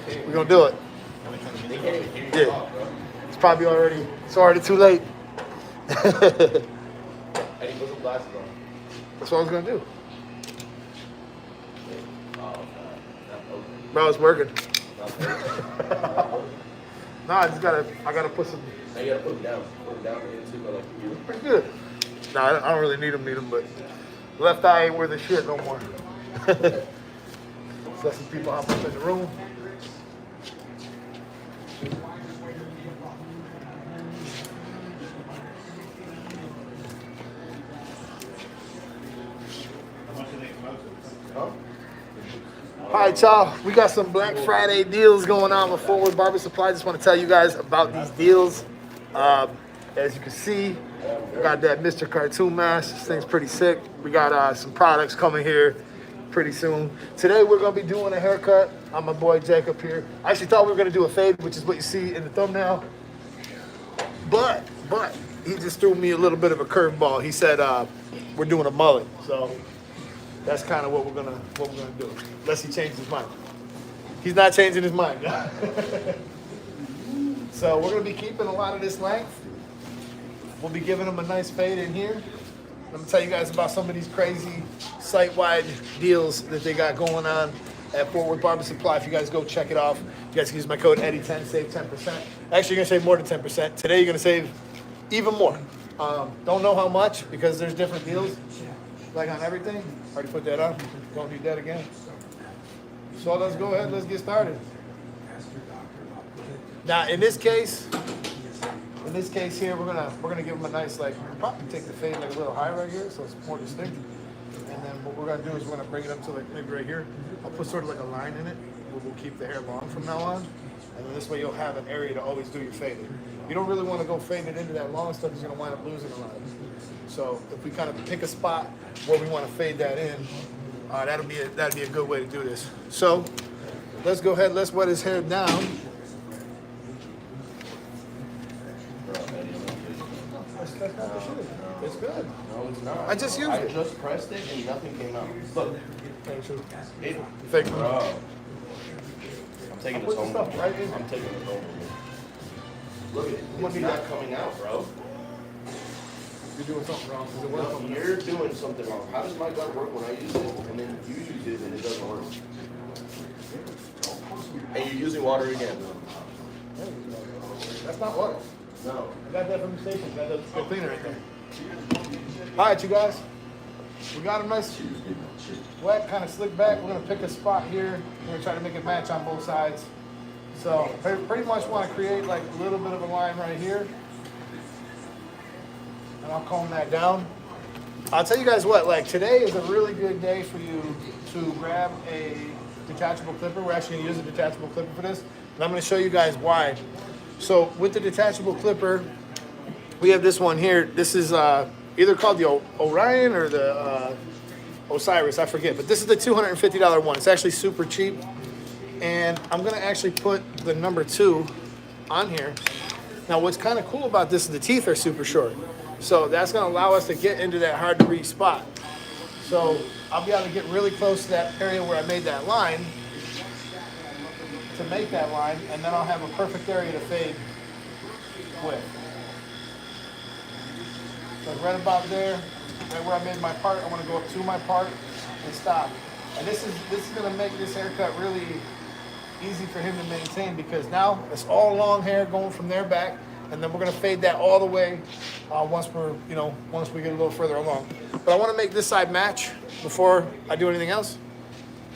We're gonna do it. Yeah. It's probably already. It's already too late. And he put some glasses on. That's what I was gonna do. Bro, it's working. Nah, I gotta put some. Now you gotta put them down. Put them down into like you. Pretty good. Nah, I don't really need them, but left eye ain't worth a shit no more. So some people hop up in the room. All right, y'all. We got some Black Friday deals going on with Forward Barber Supply. Just want to tell you guys about these deals. As you can see, we got that Mr. Cartoon mask. This thing's pretty sick. We got some products coming here pretty soon. Today we're gonna be doing a haircut. I'm my boy Jacob here. I actually thought we were gonna do a fade, which is what you see in the thumbnail. But he just threw me a little bit of a curveball. He said we're doing a mullet. So that's kind of what we're gonna do. Unless he changes his mind. He's not changing his mind. So we're gonna be keeping a lot of this length. We'll be giving him a nice fade in here. Let me tell you guys about some of these crazy site-wide deals that they got going on at Forward Barber Supply. If you guys go check it off, you guys can use my code Eddie10, save 10%. Actually, you're gonna save more than 10%. Today, you're gonna save even more. Don't know how much because there's different deals, like on everything. Already put that on. Don't need that again. So let's go ahead. Let's get started. Now, in this case here, we're gonna give them a nice probably take the fade like a little high right here, so it's more distinct. And then what we're gonna do is we're gonna bring it up to like maybe right here. I'll put sort of like a line in it. We'll keep the hair long from now on, and then this way you'll have an area to always do your fading. You don't really want to go faded into that long stuff. You're gonna wind up losing a lot. So if we kind of pick a spot where we want to fade that in, that'd be a good way to do this. So let's go ahead. Let's wet his hair down. That's not the shit. It's good. No, it's not. I just used it. I just pressed it and nothing came out. Look. Fake. Bro. I'm taking this home. Stuff right in. I'm taking this home. Look at it. It's not coming out, bro. You're doing something wrong. Does it work? No, you're doing something wrong. How does my gun work when I use it and then you use it and it doesn't work? And you're using water again. That's not water. No. I got that from the station. Got the cleaner right there. All right, you guys. We got him nice, wet, kind of slick back. We're gonna pick a spot here. We're gonna try to make it match on both sides. So pretty much want to create like a little bit of a line right here. And I'll comb that down. I'll tell you guys what, like today is a really good day for you to grab a detachable clipper. We're actually gonna use a detachable clipper for this. And I'm gonna show you guys why. So with the detachable clipper, we have this one here. This is either called the Orion or the Osiris, I forget. But this is the $250 one. It's actually super cheap. And I'm gonna actually put the number 2 on here. Now what's kind of cool about this is the teeth are super short. So that's gonna allow us to get into that hard to reach spot. So I'll be able to get really close to that area where I made that line to make that line, and then I'll have a perfect area to fade with. So right about there, right where I made my part, I want to go up to my part and stop. And this is gonna make this haircut really easy for him to maintain because now it's all long hair going from there back, and then we're gonna fade that all the way once we get a little further along. But I want to make this side match before I do anything else.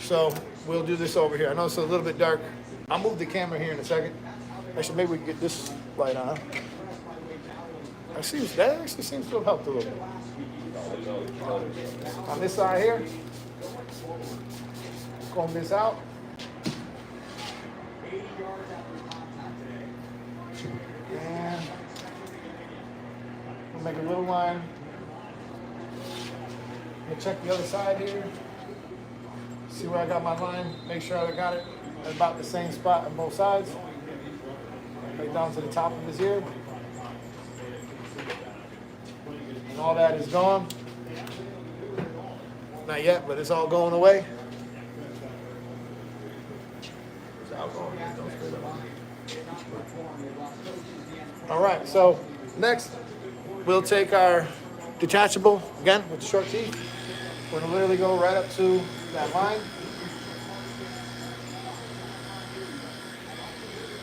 So we'll do this over here. I know it's a little bit dark. I'll move the camera here in a second. Actually, maybe we can get this light on. That actually seems to have helped a little bit. On this side here, comb this out. And we'll make a little line. We'll check the other side here. See where I got my line. Make sure I got it at about the same spot on both sides. Right down to the top of his ear. And all that is gone. Not yet, but it's all going away. It's all gone. All right, so next we'll take our detachable, again, with the short teeth. We're gonna literally go right up to that line.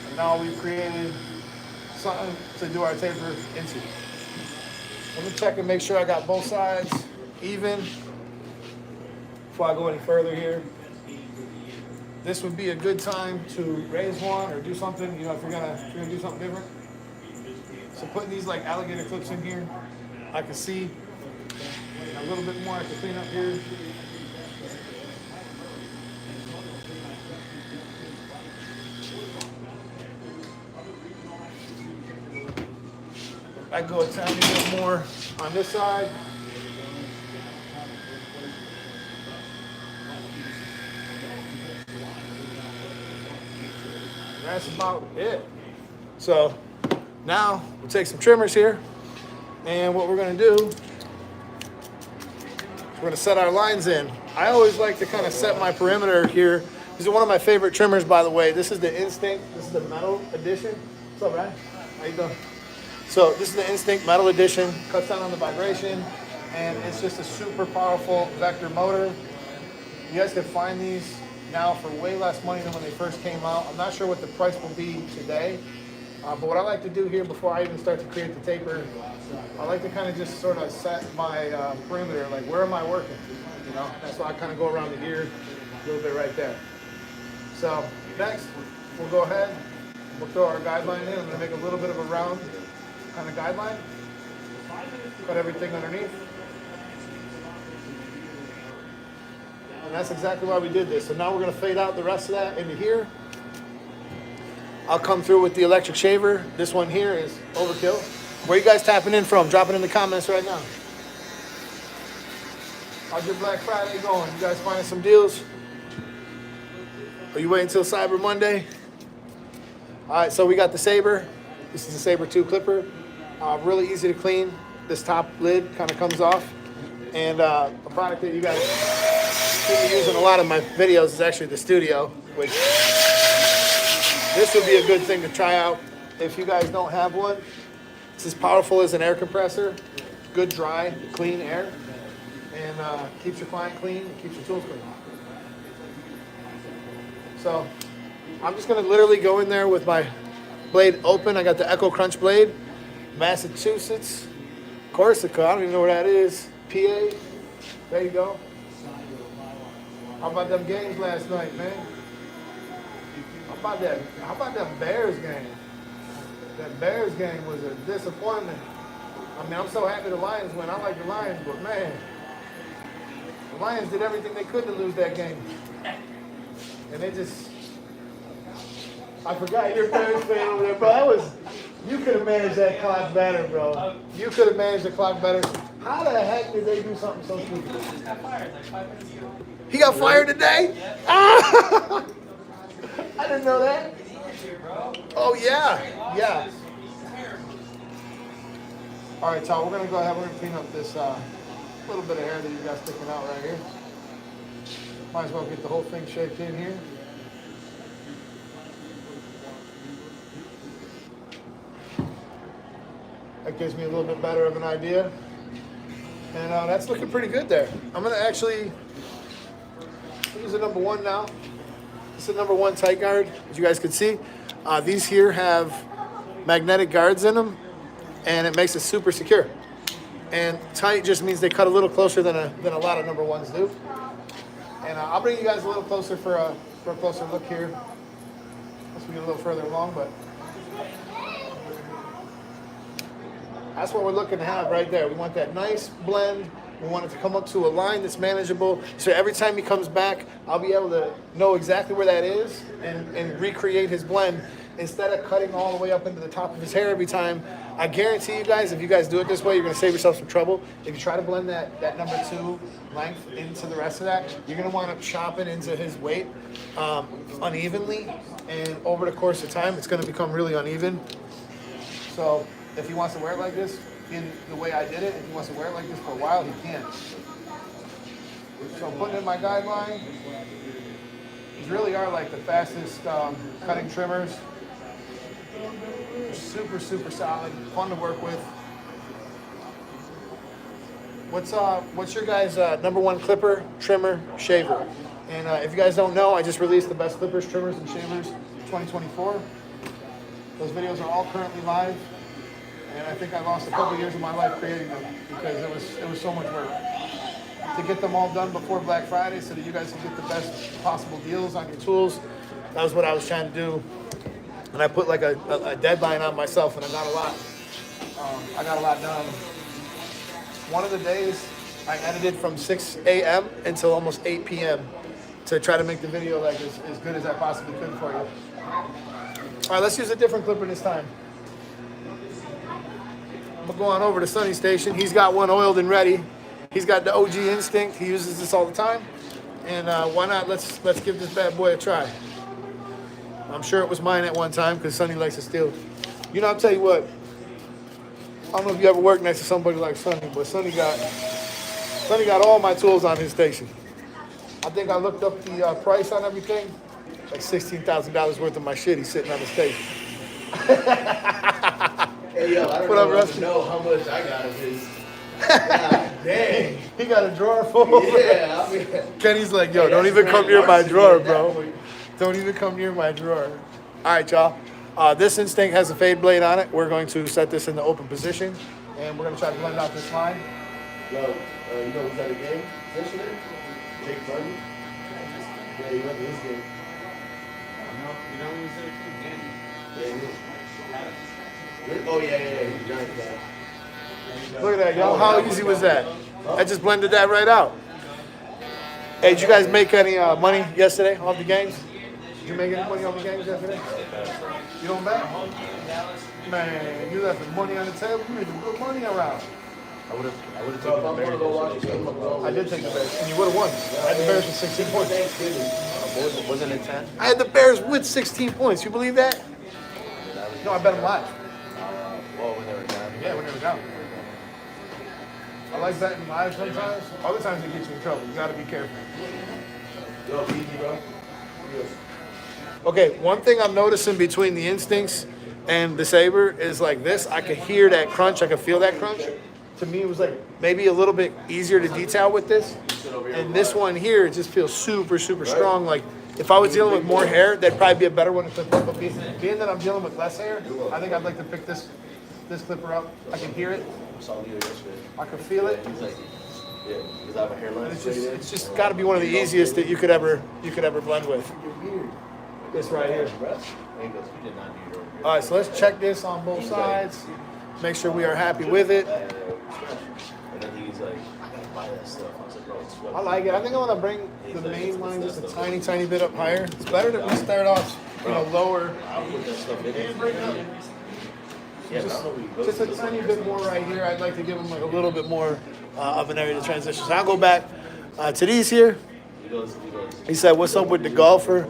And now we've created something to do our taper into. Let me check and make sure I got both sides even before I go any further here. This would be a good time to raise one or do something, you know, if you're gonna do something different. So putting these like alligator clips in here, I can see a little bit more I can clean up here. I go a tiny bit more on this side. That's about it. So now we'll take some trimmers here, and what we're gonna do is we're gonna set our lines in. I always like to kind of set my perimeter here. This is one of my favorite trimmers, by the way. This is the Instinct. This is the metal edition. What's up, Ryan? How you doing? So this is the Instinct metal edition. Cuts down on the vibration, and it's just a super powerful vector motor. You guys can find these now for way less money than when they first came out. I'm not sure what the price will be today, but what I like to do here before I even start to create the taper, I like to kind of just sort of set my perimeter, like where am I working? You know, that's why I kind of go around the ear a little bit right there. So next, we'll go ahead, we'll throw our guideline in. I'm going to make a little bit of a round kind of guideline, cut everything underneath. And that's exactly why we did this. So now we're going to fade out the rest of that into here. I'll come through with the electric shaver. This one here is overkill. Where you guys tapping in from? Drop it in the comments right now. How's your Black Friday going? You guys finding some deals? Are you waiting until Cyber Monday? All right, so we got the Saber. This is the Saber 2 clipper. Really easy to clean. This top lid kind of comes off. And a product that you guys see me using a lot of my videos is actually the Studio, which this would be a good thing to try out if you guys don't have one. It's as powerful as an air compressor. Good, dry, clean air. And keeps your client clean, keeps your tools clean. So I'm just gonna literally go in there with my blade open. I got the Echo Crunch blade, Massachusetts, Corsica, I don't even know where that is, PA, there you go. How about them games last night, man? How about that Bears game? That Bears game was a disappointment. I mean, I'm so happy the Lions win. I like the Lions, but man, the Lions did everything they could to lose that game. And they just, I forgot you're a Bears fan over there, bro. You could have managed that clock better, bro. You could have managed the clock better. How the heck did they do something so stupid? He just got fired like 5 minutes ago. He got fired today? Yeah. Ah! I didn't know that. Bro. Oh, yeah. Yeah. All right, Tom, we're going to go ahead. We're going to clean up this little bit of hair that you got sticking out right here. Might as well get the whole thing shaped in here. That gives me a little bit better of an idea. And that's looking pretty good there. I'm going to actually use the number 1 now. This is the number 1 tight guard, as you guys can see. These here have magnetic guards in them, and it makes it super secure. And tight just means they cut a little closer than a lot of number 1s do. And I'll bring you guys a little closer for a closer look here. Let's get a little further along, but that's what we're looking to have right there. We want that nice blend. We want it to come up to a line that's manageable. So every time he comes back, I'll be able to know exactly where that is and recreate his blend instead of cutting all the way up into the top of his hair every time. I guarantee you guys, if you guys do it this way, you're going to save yourself some trouble. If you try to blend that number 2 length into the rest of that, you're going to wind up chopping into his weight unevenly. And over the course of time, it's going to become really uneven. So if he wants to wear it like this, in the way I did it, if he wants to wear it like this for a while, he can. So I'm putting in my guideline. These really are like the fastest cutting trimmers. They're super, super solid, fun to work with. What's your guys' number one clipper, trimmer, shaver? And if you guys don't know, I just released the best clippers, trimmers, and shavers 2024. Those videos are all currently live, and I think I lost a couple years of my life creating them because it was so much work to get them all done before Black Friday, so that you guys can get the best possible deals on your tools. That was what I was trying to do, and I put like a deadline on myself, and I got a lot. I got a lot done. One of the days, I edited from 6 a.m. until almost 8 p.m. to try to make the video like as good as I possibly could for you. All right, let's use a different clipper this time. I'm gonna go on over to Sunny Station. He's got one oiled and ready. He's got the OG Instinct. He uses this all the time. And why not? Let's give this bad boy a try. I'm sure it was mine at one time because Sunny likes to steal. You know, I'll tell you what. I don't know if you ever worked next to somebody like Sunny, but Sunny got all my tools on his station. I think I looked up the price on everything. Like $16,000 worth of my shit he's sitting on the station. Hey, yo, I don't know how much I got of his. God dang. He got a drawer full. Yeah. I mean, Kenny's like, yo, don't even come near my drawer, bro. Don't even come near my drawer. All right, y'all. This Instinct has a fade blade on it. We're going to set this in the open position, and we're going to try to blend out this line. yo, you know who's at a game yesterday? Jake Bundy. Yeah, he went to his game. You know who's there too? Danny. Yeah, he was. Oh, yeah, he's a giant guy. Look at that, y'all. How easy was that? I just blended that right out. Hey, did you guys make any money yesterday off the games? Did you make any money off the games yesterday? You don't bet? Man, you left the money on the table. You made some good money around. I would have So taken if the I'm going to go watch the Bears. game, I'm going I did take the Bears, and you would have won. I had the Bears with 16 points. Thanksgiving. Wasn't it 10? I had the Bears with 16 points. You believe that? No, I bet them live. Well, when they were down. Yeah, when they were down. I like betting live sometimes. Other times it gets you in trouble. You got to be careful. Yo, easy, bro. Okay, one thing I'm noticing between the Instincts and the Saber is like this. I could hear that crunch. I could feel that crunch. To me, it was like maybe a little bit easier to detail with this. And this one here, it just feels super, super strong. Like if I was dealing with more hair, that'd probably be a better one to clip up. But being that I'm dealing with less hair, I think I'd like to pick this clipper up. I can hear it. I saw Leo yesterday. I can feel it. He's like, yeah, because I have a hairline. It's just got to be one of the easiest that you could ever blend with. This right here. All right, so let's check this on both sides. Make sure we are happy with it. And then he's like, I gotta buy that stuff. I was like, bro, it's sweat. I like it. I think I want to bring the main line just a tiny, tiny bit up higher. It's better that we start off, lower. I'll put that stuff in there. Yeah, Just a tiny bit more right here. I'd like to give them like a little bit more of an area to transition. So I'll go back to these here. He goes. He said, "What's up with the golfer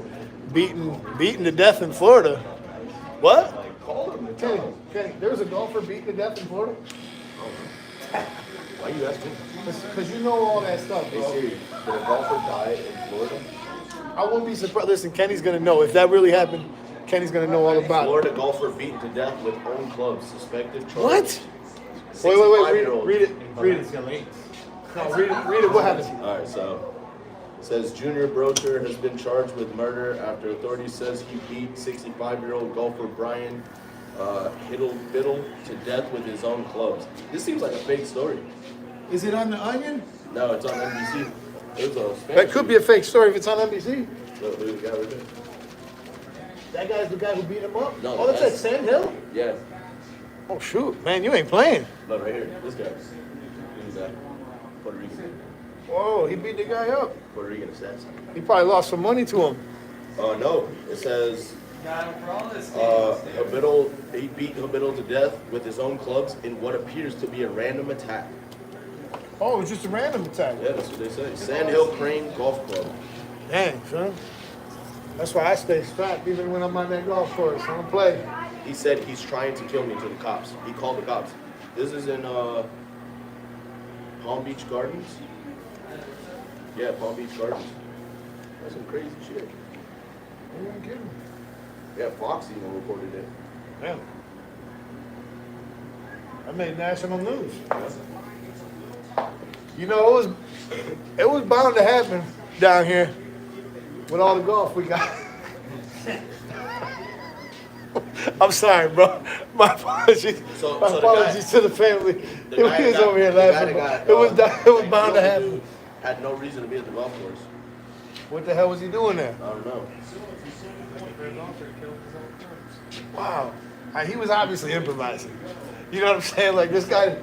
beaten to death in Florida?" What? Kenny, there was a golfer beaten to death in Florida? Why you asking? Because you know all that stuff, Hey bro. Siri, did a golfer die in Florida? I won't be surprised. Listen, Kenny's gonna know if that really happened. Kenny's gonna know all about it. Florida golfer beaten to death with own clubs. Suspected charge. What? Wait. 65-year-old. Read it. No, read it. What happened? All right, so it says Junior Brocher has been charged with murder after authorities says he beat 65-year-old golfer Brian Biddle to death with his own clubs. This seems like a fake story. Is it on the Onion? No, it's on NBC. It was a Spanish That could be a fake story if it's on NBC. Look at the guy right there. That guy's the guy who beat him up? No, Oh, that's at that's- Sand Hill? Yeah, Oh, shoot. Man, you ain't playing. look right here. This guy. Who's that? Puerto Rican. Whoa, he beat the guy up. Puerto Rican assassin. He probably lost some money to him. No, it says Got him for all this. he beat Hobiddle to death with his own clubs in what appears to be a random attack. Oh, it was just a random attack. Yeah, that's what they say. Sand Hill Crane Golf Club. Dang, son. That's why I stay strapped even when I'm on that golf course. I don't play. He said he's trying to kill me to the cops. He called the cops. This is in Palm Beach Gardens. Yeah, Palm Beach Gardens. That's some crazy shit. You ain't kidding. Yeah, Fox even reported it. Damn. I made national news. You know, it was bound to happen down here with all the golf we got. I'm sorry, bro. My apologies. So My the apologies guy- to the family. The He guy was that over here got- the guy laughing. that It got, was bound to happen. Had no reason to be at the golf course. What the hell was he doing there? I don't know. Wow. He was obviously improvising. You know what I'm saying? Like this guy,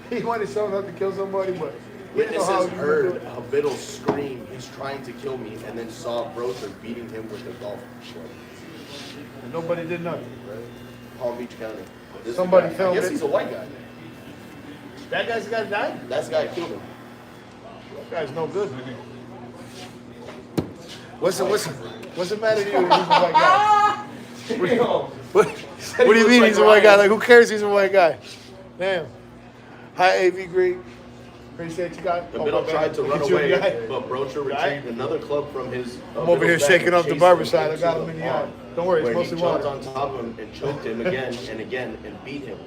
he wanted to show up to kill somebody, but he didn't know how Witnesses he was doing heard it. a Biddle scream, he's trying to kill me, and then saw Brocher beating him with a golf club. And nobody did nothing. Palm Beach County. This Somebody guy, I filmed guess it. he's a white guy. That guy's got to die? That guy killed him. That guy's no good. What's the matter to you? He's a white guy. What do you mean he's a white guy? Like, who cares he's a white guy? Damn. Hi, AV Green. Appreciate you guys. The Biddle tried to run Look at you, away, guy. but Brocher retrieved another club from his. I'm over here Biddle's back shaking and off the chased barbershop. him I got into him in the the eye. pond, Don't worry, it's where he mostly jumped water. on top of him and choked him again and again and beat him.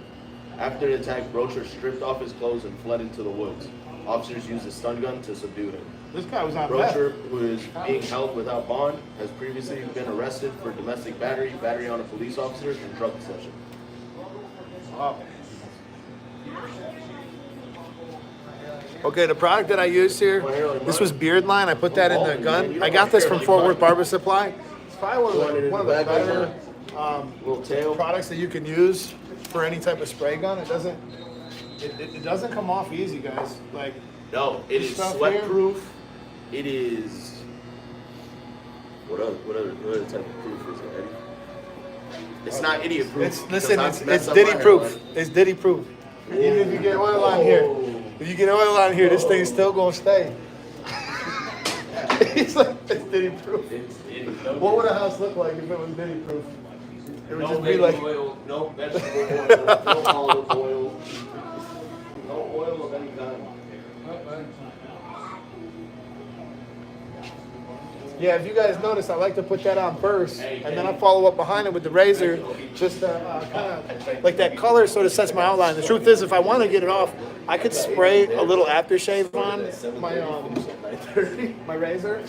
After the attack, Brocher stripped off his clothes and fled into the woods. Officers used a stun gun to subdue him. This guy was on meth. Brocher, who is being held without bond, has previously been arrested for domestic battery, battery on a police officer, and drug possession. Wow. Okay, the product that I used here, this was Beard Line. I put that in the gun. I got this from Fort Worth Barber Supply. It's probably one of the better Little tail. products that you can use for any type of spray gun. It doesn't come off easy, guys. Like, No, it is Stuff sweat here. proof. It is. What other type of proof is it, Eddie? It's not idiot proof. it's Diddy proof. It's Diddy proof. Even if you get oil on here, if you get oil on here, this thing's still gonna stay. It's like it's Diddy proof. What would a house look like if it was Diddy proof? It would just be like. oil, no vegetable oil, no olive oil, no oil of any kind. Yeah, if you guys notice, I like to put that on first, and then I follow up behind it with the razor, just kind of like that color sort of sets my outline. The truth is, if I want to get it off, I could spray a little aftershave on my razor.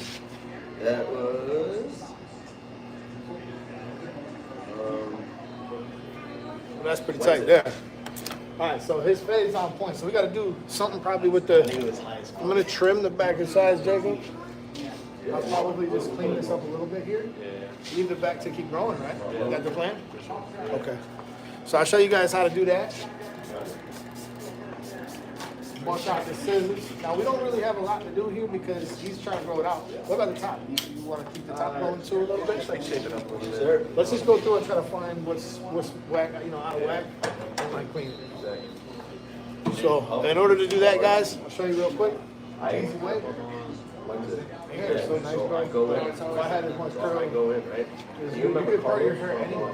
That was. Well, that's pretty tight there. All right, so his fade's on point. So we got to do something probably with the. I'm gonna trim the back and sides, Jacob. I'll probably just clean this up a little bit here. Leave the back to keep growing, right? Is that the plan? Okay. So I'll show you guys how to do that. Bust out the scissors. Now we don't really have a lot to do here because he's trying to grow it out. What about the top? You want to keep the top growing too a little bit? Like shape it up a little bit. Let's just go through and try to find what's whack, out of whack, and like clean it. So in order to do that, guys, I'll show you real quick. Easy way. Hair, so nice, bro. I go in. If I had as much curl, I go in, right? you could part your hair anyway.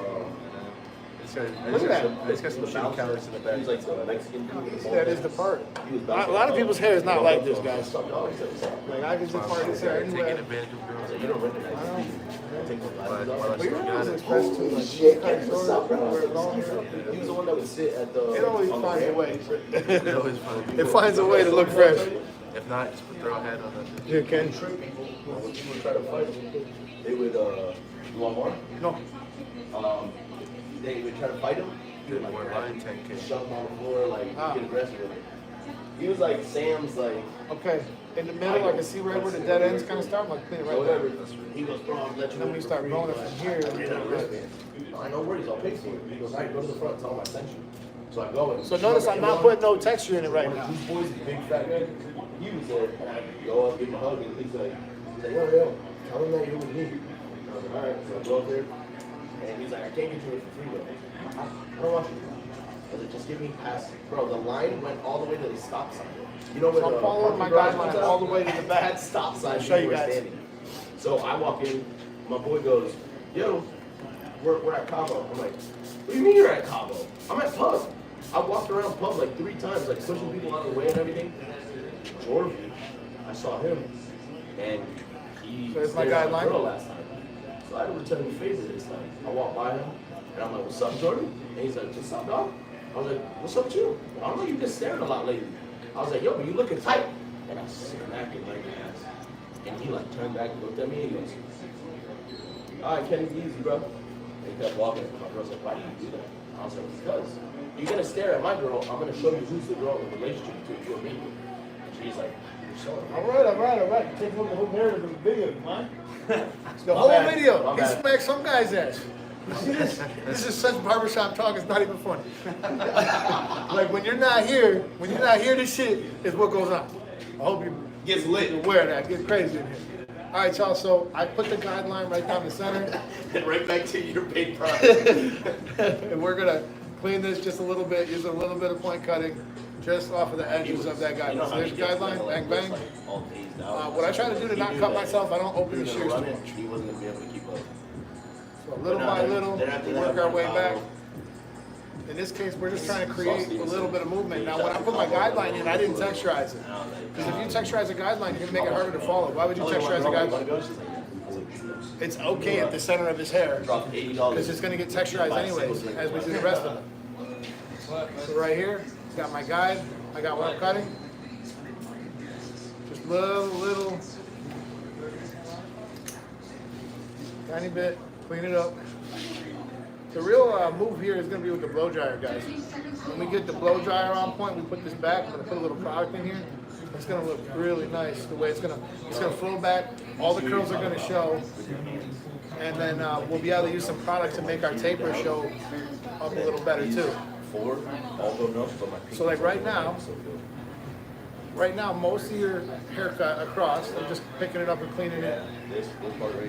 Look at that. It's got some shoe counters in the back. He's like the Mexican dude. That is the part. A lot of people's hair is not like this, guys. Like I can just part his hair Taking anywhere. advantage of girls. You don't recognize these. Take the glasses off. But your hair is expressed too. Like you cut it short, wear it long hair. He was the one that would sit at the. It always on the finds a ramp. way. It always fun. It finds a way to look fresh. If not, just put throw a hat on that. Here, Ken. When people would try to fight him, they would, you want more? No. They would try to fight him. He would, More grab line him, 10K. shove him on the floor, get aggressive with him. He was like Sam's, Okay. In the middle, I can see right where the dead ends kind of start. I'm gonna clean it right whatever. there. He goes, bro, I'll let you And then when you start growing it from here, I ran out of wristbands. I know worries, I'll pay for it. He goes, all right, go to the front, tell him I sent you. So I go and. So notice I'm not putting no texture in it right now. These boys, the big fat guy, he was there, and I go up, give him a hug, and he's like, yo, tell him that you're with me. And I was like, all right, so I go up there, and he's like, I can't get you in for free, though. I don't want you. I was like, just give me past. Bro, the line went all the way to the stop sign. You know where So I'm following my guidelines all the way to the back. That stop sign, I'll show you were guys. standing. So I walk in, my boy goes, yo, we're at Cocco. I'm like, what do you mean you're at Cocco? I'm at Pub. I walked around Pub like 3 times, like pushing people out of the way and everything. Jordan, I saw him, and he So it's my stared at guideline? girl last time. So I had to return the favor this time. I walked by him, and I'm like, what's up, Jordan? And he's like, what's up, dog? I was like, what's up with you? I don't know, you've been staring a lot lately. I was like, yo, but you looking tight. And I smacked him right in the ass. And he like turned back and looked at me and he goes, all right, Kenny, easy, bro. And he kept walking. My girl's like, why do you do that? I was like, because you're gonna stare at my girl, I'm gonna show you who's the girl in the relationship between you and me. And she's like, you're showing me. All right. You're taking over the whole narrative of the video, man. The My whole bad. video. My He bad. smacked some guy's ass. You see this? This is such barbershop talk, it's not even funny. Like when you're not here, this shit is what goes on. I hope you Gets lit. aware of that. Get crazy in here. All right, y'all, so I put the guideline right down the center. And right back to your big product. And we're gonna clean this just a little bit, use a little bit of point cutting just off of the edges of that guideline. So there's the guideline, bang, bang. What I try to do to not cut myself, I don't open the shears too much. He wasn't gonna be able to keep up. So little by little, we work our way back. In this case, we're just trying to create a little bit of movement. Now, when I put my guideline in, I didn't texturize it. Because if you texturize a guideline, you're gonna make it harder to follow. Why would you texturize a guideline? It's okay at the center of his hair, because it's gonna get texturized anyways, as we do the rest of it. So right here, got my guide, I got what I'm cutting. Just little, tiny bit, clean it up. The real move here is going to be with the blow dryer, guys. When we get the blow dryer on point, we put this back. I'm going to put a little product in here. It's going to look really nice the way it's going to flow back. All the curls are going to show. And then we'll be able to use some product to make our taper show up a little better too. So like right now, most of your haircut across, I'm just picking it up and cleaning it.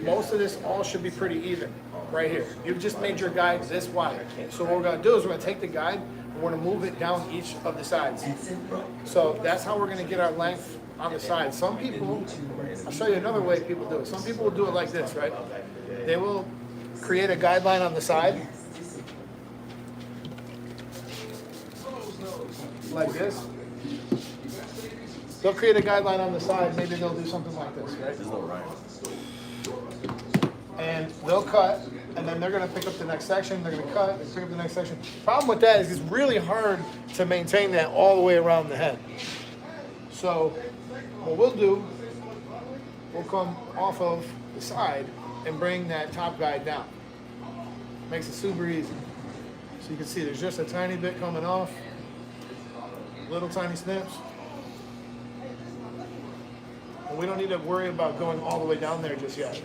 Most of this all should be pretty even right here. You've just made your guide this wide. So what we're gonna do is we're gonna take the guide and we're gonna move it down each of the sides. So that's how we're gonna get our length on the side. Some people, I'll show you another way people do it. Some people will do it like this, right? They will create a guideline on the side, like this. They'll create a guideline on the side, maybe they'll do something like this, right? And they'll cut, and then they're gonna pick up the next section, they're gonna cut, and pick up the next section. Problem with that is it's really hard to maintain that all the way around the head. So what we'll do, we'll come off of the side and bring that top guide down. Makes it super easy. So you can see there's just a tiny bit coming off, little tiny snips. And we don't need to worry about going all the way down there just yet.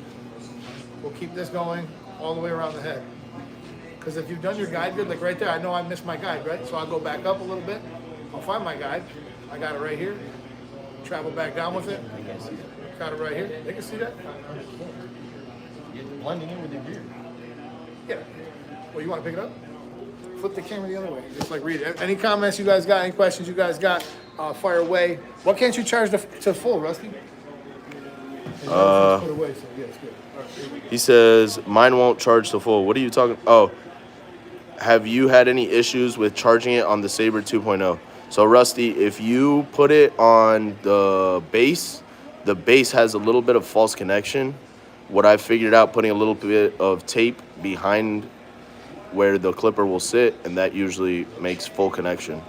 We'll keep this going all the way around the head. Because if you've done your guide good, like right there, I know I missed my guide, right? So I'll go back up a little bit. I'll find my guide. I got it right here. Travel back down with it. Got it right here. They can see that? You're blending in with your beard. Yeah. Well, you want to pick it up? Flip the camera the other way. Just like read it. Any comments you guys got? Any questions you guys got? Fire away. What can't you charge to full, Rusty? Put away, so yeah, it's good. All right. He says, mine won't charge to full. What are you talking? Oh, have you had any issues with charging it on the Saber 2.0? So Rusty, if you put it on the base has a little bit of false connection. What I figured out, putting a little bit of tape behind where the clipper will sit, and that usually makes full connection.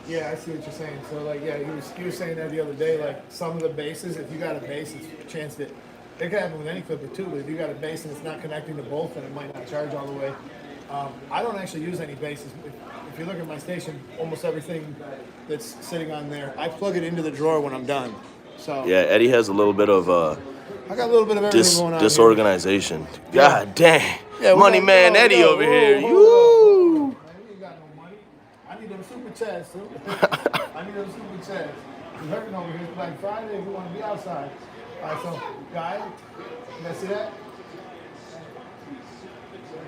Yeah, I see what you're saying. So like, yeah, he was saying that the other day. Like some of the bases, if you got a base, it's a chance that it can happen with any clipper too. But if you got a base and it's not connecting to both, then it might not charge all the way. I don't actually use any bases. If you look at my station, almost everything that's sitting on there, I plug it into the drawer when I'm done. So Yeah, Eddie has a little bit of I got a little bit of everything going on. disorganization. God dang. Yeah, Money man Eddie over here. Woo! Woo! I ain't got no money. I need them super chats, too. I need them super chats. It's hurting over here. It's Black Friday. We want to be outside. All right, so, guys, you guys see that?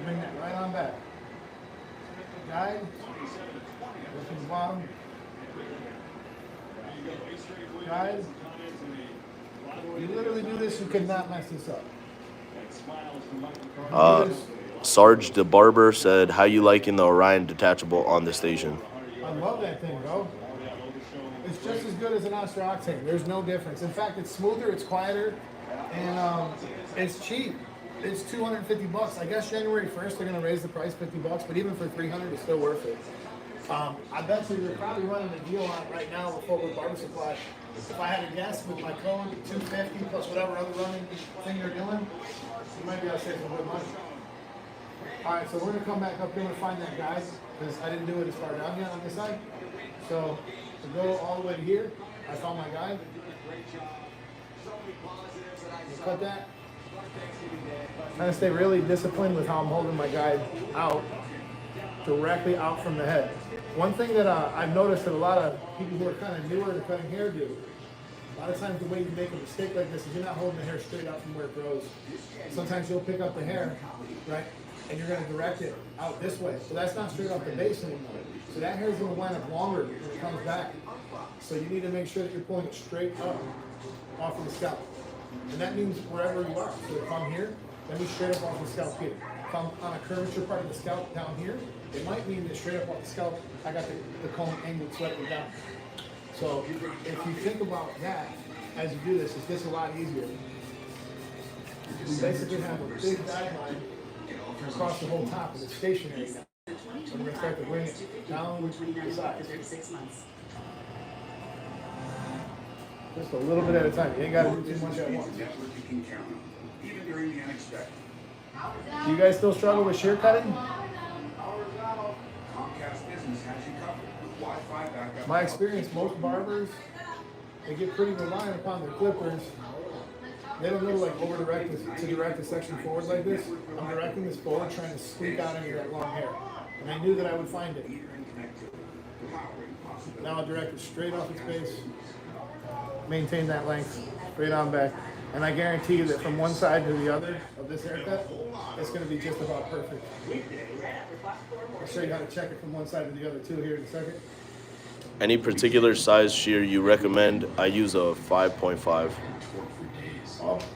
Bring that right on back. Guide. Go to the bottom. Guys. You literally do this, you cannot mess this up. Sarge the Barber said, how you liking the Orion detachable on the station? I love that thing, bro. It's just as good as an Oscar Octane. There's no difference. In fact, it's smoother, it's quieter, and it's cheap. It's $250. I guess January 1st they're gonna raise the price $50, but even for $300, it's still worth it. I bet you they're probably running a deal on it right now with Barber Supply. If I had to guess with my code, $250 plus whatever other running thing they're doing, you might be able to save some good money. All right, so we're gonna come back up here and find that guy because I didn't do it as far down here on this side. So to go all the way to here, I found my guide. Cut that. Trying to stay really disciplined with how I'm holding my guide out, directly out from the head. One thing that I've noticed that a lot of people who are kind of newer to cutting hair do, a lot of times the way you make a mistake like this is you're not holding the hair straight out from where it grows. Sometimes you'll pick up the hair, right, and you're going to direct it out this way. So that's not straight off the base anymore. So that hair is going to wind up longer when it comes back. So you need to make sure that you're pulling it straight up off of the scalp. And that means wherever you are. So if I'm here, that means straight up off the scalp here. If I'm on a curvature part of the scalp down here, it might mean that straight up off the scalp, I got the comb angled slightly down. So if you think about that as you do this, it gets a lot easier. We basically have a big guideline across the whole top, and it's stationary now. So we're going to start to bring it down the sides. Just a little bit at a time. You ain't got to do too much at once. Do you guys still struggle with shear cutting? My experience, most barbers, they get pretty reliant upon their clippers. They don't know like over direct the section forward like this. I'm directing this forward, trying to squeak out any of that long hair. And I knew that I would find it. Now I'll direct it straight off its base. Maintain that length, straight on back. And I guarantee you that from one side to the other of this haircut, it's going to be just about perfect. I'll show you how to check it from one side to the other too here in a second. Any particular size shear you recommend? I use a 5.5.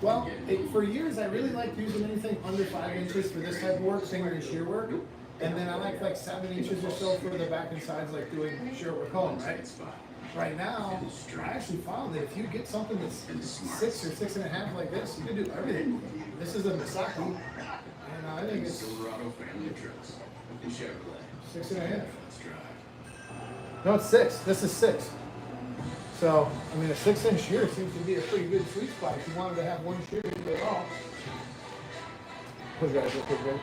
Well, for years I really liked using anything under 5 inches for this type of work, finger and shear work. And then I like 7 inches or so for the back and sides, like doing shear work home, right? Right now, I actually found that if you get something that's 6 or 6.5 like this, you can do everything. This is a Misaki, and I think it's 6.5. No, it's 6. This is 6. So, I mean, a 6-inch shear seems to be a pretty good sweet spot. If you wanted to have one shear, you could all. Put guys real quick, guys.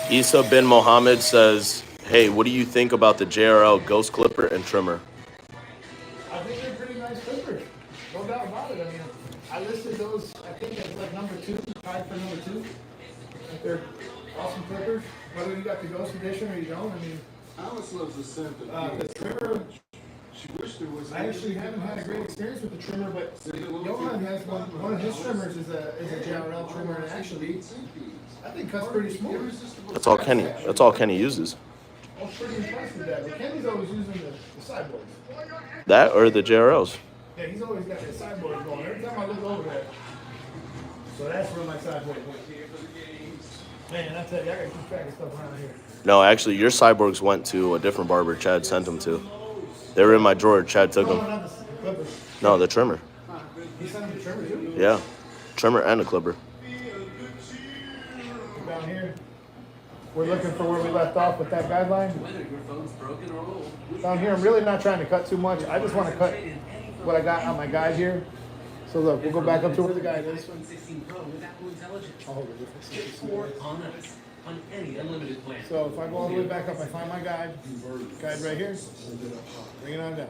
Isa bin Mohammed says, hey, what do you think about the JRL Ghost Clipper and Trimmer? I think they're pretty nice clippers. No doubt about it. I mean, I listed those, I think as like number 2, tied for number 2. Like they're awesome clippers. Whether you got the Ghost Edition or you don't, I mean, Alice loves the scent of the trimmer, She wished there was. I actually haven't had a great experience with the trimmer, but Johan has one of his trimmers is a JRL trimmer, and actually, I think cuts pretty smooth. That's all Kenny uses. I was pretty impressed with that. But Kenny's always using the sideboards. That or the JRLs? Yeah, he's always got the sideboards going. Every time I look over there. So that's where my sideboard went. Man, I tell you, I gotta keep track of stuff around here. No, actually, your cyborgs went to a different barber Chad sent them to. They were in my drawer. Chad took them. Not the clippers. No, the trimmer. He sent him the trimmer too? Yeah, trimmer and a clipper. Down here, we're looking for where we left off with that guideline. Down here, I'm really not trying to cut too much. I just want to cut what I got on my guide here. So look, we'll go back up to where the guide is. I'll hold it. So if I go all the way back up, I find my guide right here. Bring it on down.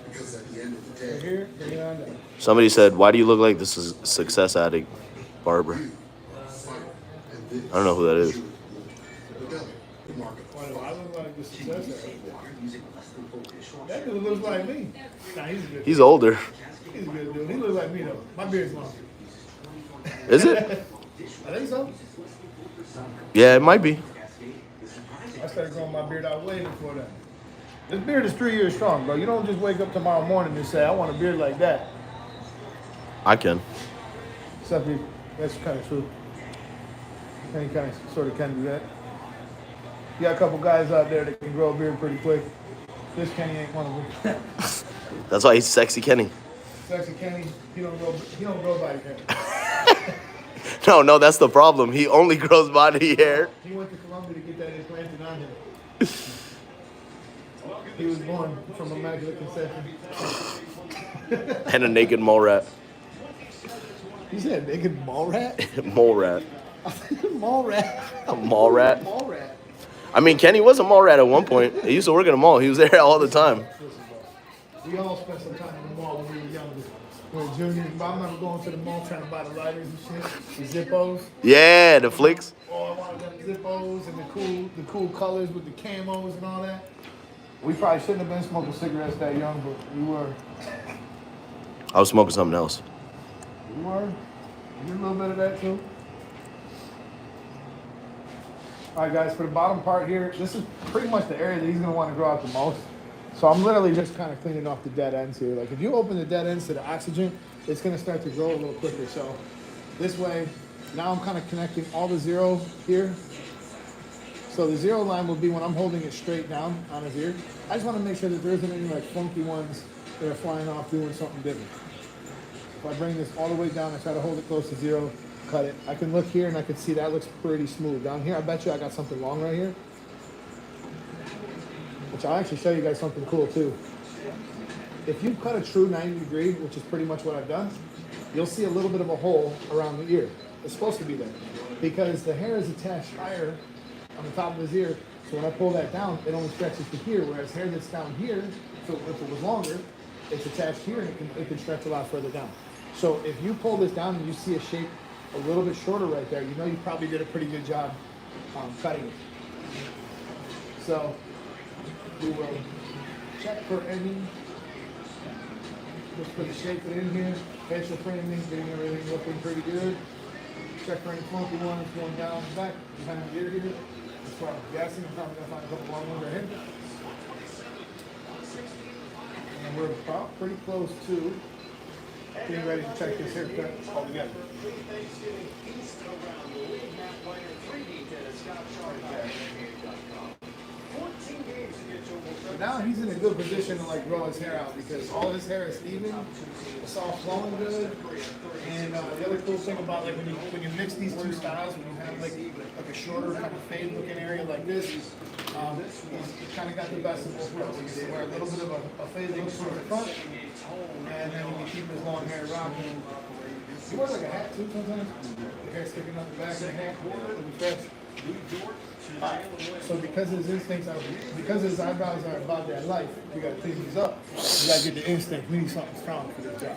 Right here, bring it on down. Somebody said, why do you look like this is success addict barber? I don't know who that is. Why do I look like the success addict? That dude looks like me. Nah, he's good. He's older. He's a good dude. He looks like me though. My beard's long. Is it? I think so. Yeah, it might be. I started growing my beard out way before that. This beard is 3 years strong, bro. You don't just wake up tomorrow morning and say, I want a beard like that. I can. Except that's kind of true. Any kind of sort of can do that. You got a couple guys out there that can grow a beard pretty quick. This Kenny ain't one of them. That's why he's Sexy Kenny. Sexy Kenny, he don't grow body hair. No, that's the problem. He only grows body hair. He went to Colombia to get that implanted on him. He was born from immaculate conception. And a naked mole rat. You said naked mole rat? Mole rat. Mole rat. A mall rat? Mole rat. I mean, Kenny was a mall rat at one point. He used to work at a mall. He was there all the time. We all spent some time in the mall when we were younger. We were juniors. But I remember going to the mall trying to buy the lighters and shit, the Zippos. Yeah, the flicks. Oh, I wanted them Zippos and the cool colors with the camos and all that. We probably shouldn't have been smoking cigarettes that young, but we were. I was smoking something else. We were. You did a little bit of that too. All right, guys, for the bottom part here, this is pretty much the area that he's gonna want to grow out the most. So I'm literally just kind of cleaning off the dead ends here. Like if you open the dead ends to the oxygen, it's gonna start to grow a little quicker. So this way, now I'm kind of connecting all the zero here. So the zero line will be when I'm holding it straight down on his ear. I just want to make sure that there isn't any like funky ones that are flying off doing something different. If I bring this all the way down, I try to hold it close to zero, cut it. I can look here and I can see that looks pretty smooth. Down here, I bet you I got something long right here. Which I'll actually show you guys something cool too. If you cut a true 90 degree, which is pretty much what I've done, you'll see a little bit of a hole around the ear. It's supposed to be there because the hair is attached higher on the top of his ear. So when I pull that down, it only stretches to here, whereas hair that's down here, so if it was longer, it's attached here and it can stretch a lot further down. So if you pull this down and you see a shape a little bit shorter right there, you know you probably did a pretty good job cutting it. So we will check for any, just put the shape in here, facial framing, getting everything looking pretty good. Check for any funky ones going down the back, behind the ear here. As far as guessing, I'm probably gonna find a couple long ones right here. And we're about pretty close to getting ready to check this haircut all together. Now he's in a good position to like grow his hair out because all his hair is even, it's all flowing good. And the other cool thing about like when you mix these two styles, when you have like a shorter kind of fade looking area like this, he's kind of got the best of both worlds. He can wear a little bit of a fade look from the front, and then we can keep his long hair rocking. He wears like a hat too sometimes. The hair sticking up the back of the hat. So because his instincts are, because his eyebrows are about that life, you gotta clean these up. You gotta get the instinct. We need something strong for this job.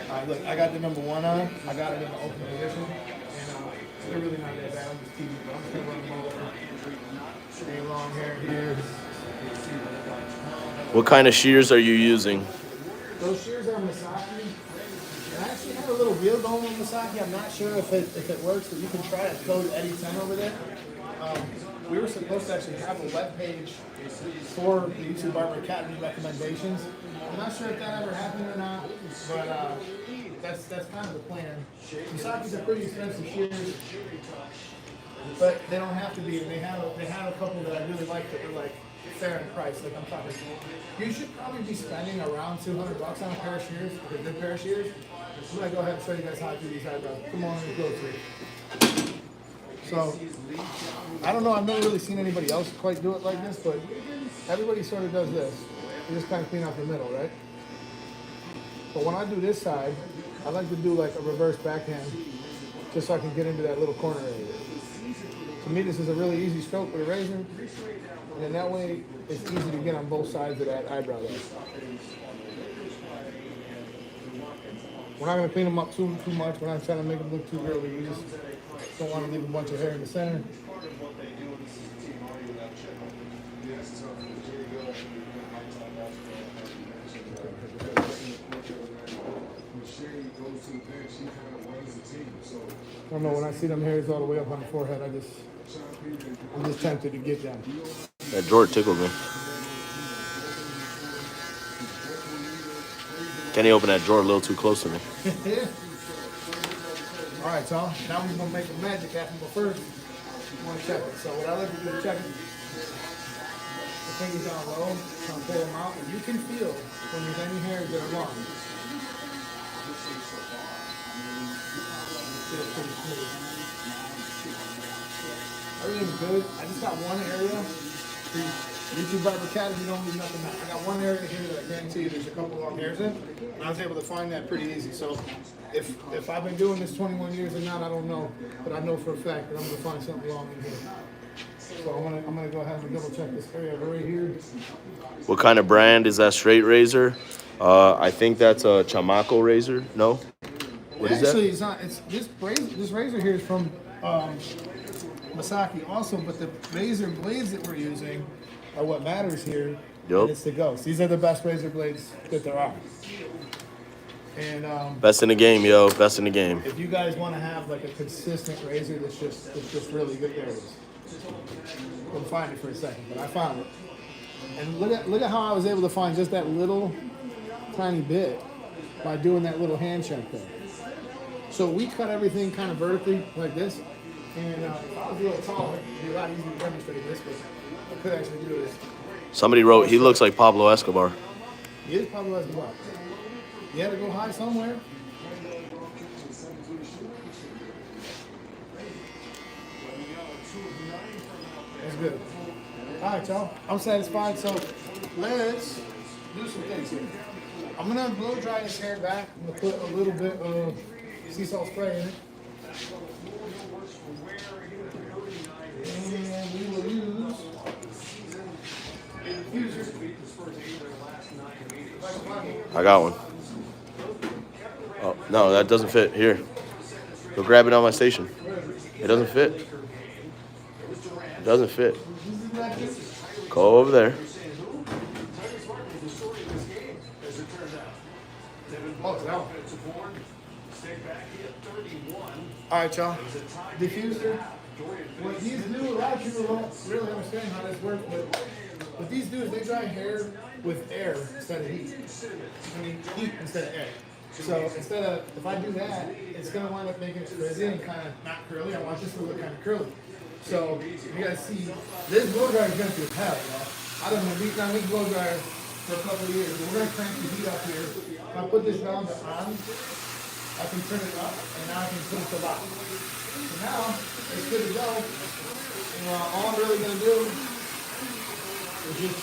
Alright, look, I got the number 1 on. I got it in the open position. And they're really not that bad. I'm just teasing, but I'm just gonna run them over. Stay long hair here. What kind of shears are you using? Those shears are Misaki. And I actually have a little reel going with Misaki. I'm not sure if it works, but you can try it. Code Eddie 10 over there. We were supposed to actually have a web page for the YouTube Barber Academy recommendations. I'm not sure if that ever happened or not, but that's kind of the plan. Misaki's are pretty expensive shears, but they don't have to be. And they have a couple that I really like that were like fair in price. Like I'm talking, you should probably be spending around $200 on a pair of shears, a good pair of shears. I'm gonna go ahead and show you guys how to do these eyebrows. Come on, let's go through. So, I don't know, I've never really seen anybody else quite do it like this, but everybody sort of does this. You just kind of clean out the middle, right? But when I do this side, I like to do like a reverse backhand, just so I can get into that little corner area. To me, this is a really easy stroke with a razor, and then that way, it's easy to get on both sides of that eyebrow there. We're not going to clean them up too much. We're not trying to make them look too girly. We just don't want to leave a bunch of hair in the center. I don't know, when I see them hairs all the way up on the forehead, I'm just tempted to get them. That drawer tickled me. Kenny opened that drawer a little too close to me. All right, so now we're gonna make the magic happen, but first, we want to check it. So what I like to do to check it, the fingers down low, trying to pull them out, and you can feel when there's any hairs that are long. pretty smooth. Everything's good. I just got one area. YouTube Barber Cat, if you don't need nothing else. I got one area here that I guarantee you there's a couple long hairs in. And I was able to find that pretty easy. So if I've been doing this 21 years or not, I don't know. But I know for a fact that I'm gonna find something long in here. So I'm gonna go ahead and double check this area right here. What kind of brand is that straight razor? I think that's a Chamaco razor. No? What is Actually, that? it's not. It's this razor here is from Masaki also, but the razor blades that we're using are what matters here. Yup. And it's the Ghost. These are the best razor blades that there are. And Best in the game, yo. Best in the game. if you guys want to have like a consistent razor that's just really good, there it is. Couldn't find it for a second, but I found it. And look at how I was able to find just that little tiny bit by doing that little hand check there. So we cut everything kind of vertically like this. And if I was a little taller, it'd be a lot easier to demonstrate this, but I could actually do this. Somebody wrote, he looks like Pablo Escobar. He is probably as well. You had to go high somewhere. That's good. All right, y'all. I'm satisfied. So let's do some things here. I'm gonna blow dry this hair back. I'm gonna put a little bit of sea salt spray in it. And we will use diffuser. I got one. Oh, no, that doesn't fit. Here. Go grab it on my station. It doesn't fit. It doesn't fit. Go over there. All right, y'all. Diffuser. What these do, a lot of people don't really understand how this works, but what these do is they dry hair with air instead of heat. I mean, heat instead of air. So instead of, if I do that, it's going to wind up making it frizzy and kind of not curly. I want this to look kind of curly. So you guys see, this blow dryer is going to be hell, y'all. I don't know, we've done this blow dryer for a couple of years. We're going to crank the heat up here. If I put this down to on, I can turn it up, and now I can put it to lock. So now, it's good to go. And all I'm really going to do is just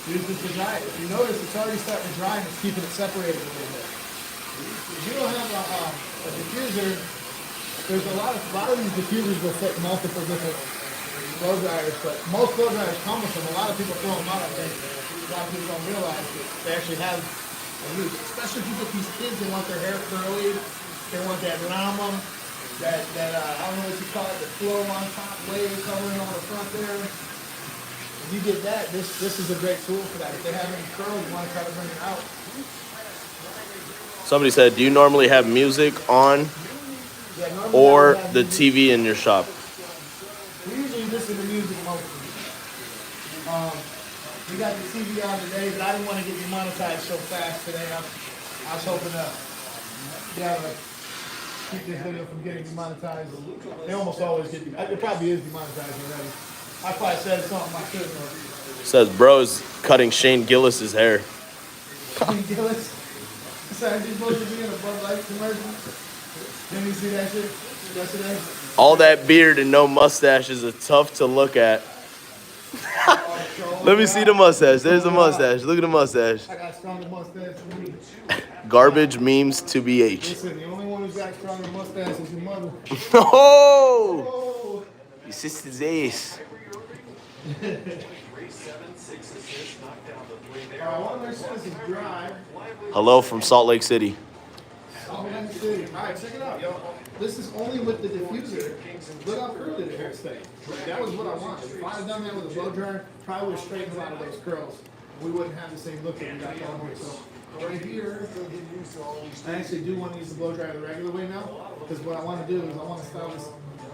use this to dry it. If you notice, it's already starting to dry and it's keeping it separated a little bit. If you don't have a diffuser, there's a lot of these diffusers will fit multiple different blow dryers, but most blow dryers come with them. A lot of people throw them out, I think. A lot of people don't realize that they actually have a use. Especially if you get these kids, they want their hair curly, they want that llama, that I don't know what you call it, the flow on top, wave covering on the front there. If you get that, this is a great tool for that. If they have any curl, you want to try to bring it out. Somebody said, do you normally have music on Yeah, normally or I would have the music. TV in your shop? We usually listen to music mostly. We got the TV on today, but I didn't want to get demonetized so fast today. I was hoping to keep this video from getting demonetized. They almost always get demonetized. It probably is demonetized already. I probably said something I shouldn't have. Says bro's cutting Shane Gillis's hair. Shane Gillis. Sorry, just supposed to be in a Bud Light commercial. Didn't you see that shit yesterday? All that beard and no mustache is tough to look at. Let me see the mustache. There's the mustache. Look at the mustache. I got stronger mustache than you. Garbage memes to BH. Listen, the only one who's got stronger mustache is your mother. Oh! Oh! Your sister's ace. One of their is dry. Hello from Salt Lake City. Alright, check it out, yo. This is only with the diffuser. Look how curly the hair stayed. That was what I wanted. If I had done that with a blow dryer, probably would have straightened a lot of those curls. We wouldn't have the same look that we got going here. So right here, I actually do want to use the blow dryer the regular way now, because what I want to do is I want to style this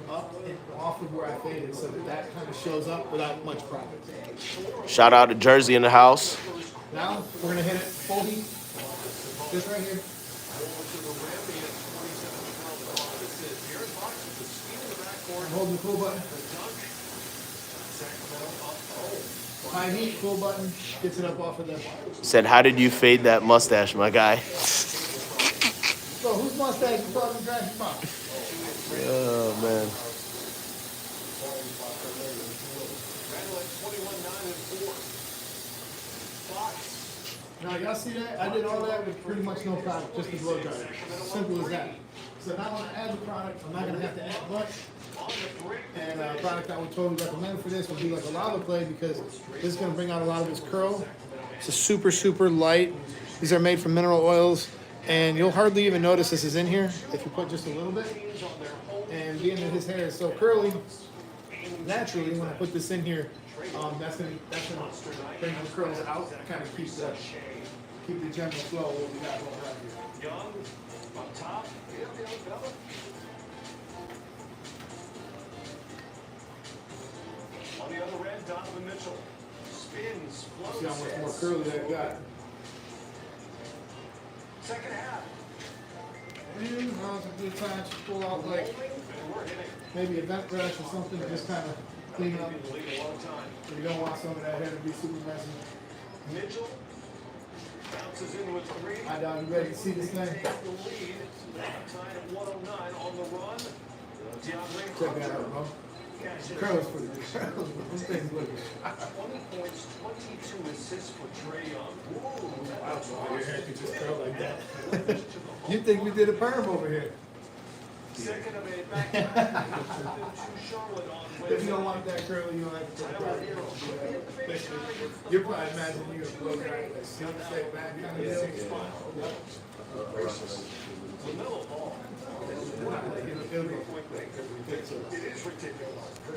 up and off of where I faded so that kind of shows up without much profit. Shout out to Jersey in the house. Now, we're going to hit it full heat. This right here. Hold the cool button. High heat, cool button, gets it up off of the... Said, how did you fade that mustache, my guy? So, whose mustache is talking trash about? man. Now, y'all see that? I did all that with pretty much no product, just the blow dryer. Simple as that. So now when I add the product, I'm not going to have to add much. And a product I would totally recommend for this would be like a lava clay, because this is going to bring out a lot of its curl. It's a super, super light. These are made from mineral oils, and you'll hardly even notice this is in here if you put just a little bit. And being that his hair is so curly, naturally, when I put this in here, that's gonna bring the curls out, kind of keep the general flow of what we got going on here. Young, on top. On the other end, Donovan Mitchell spins, floats. See how much more curly that got. Second half. And now's a good time to pull out like maybe a vent brush or something to just kind of clean up. You don't want some of that hair to be super messy. Mitchell bounces in with three. I doubt you ready to see this thing. Take the lead. Tied at 109 on the run. Check that out, bro. Curls for the curls. Those things look 20 points, 22 assists for Trae Young. wow, your hair could just curl like that. You think we did a perm over here? Second of a back to Charlotte on If you don't want that curly, you don't have to put it back. You're probably imagining you're gonna blow dry like sunset back kind of deal.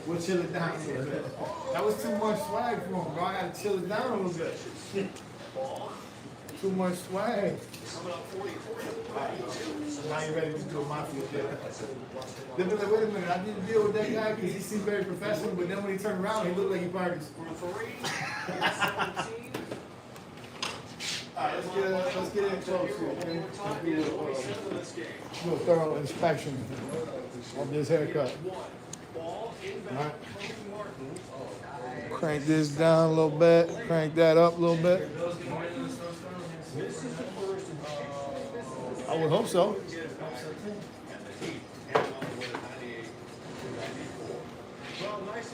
We'll chill it down a little bit. That was too much swag for him, bro. I gotta chill it down a little bit. Too much swag. Now you're ready to do a mafia deal. Then be like, wait a minute, I didn't deal with that guy because he seemed very professional, but then when he turned around, he looked like he parties. Alright, let's get in close here, okay? Let's do a thorough inspection of this haircut. Alright. Crank this down a little bit, crank that up a little bit. I would hope so.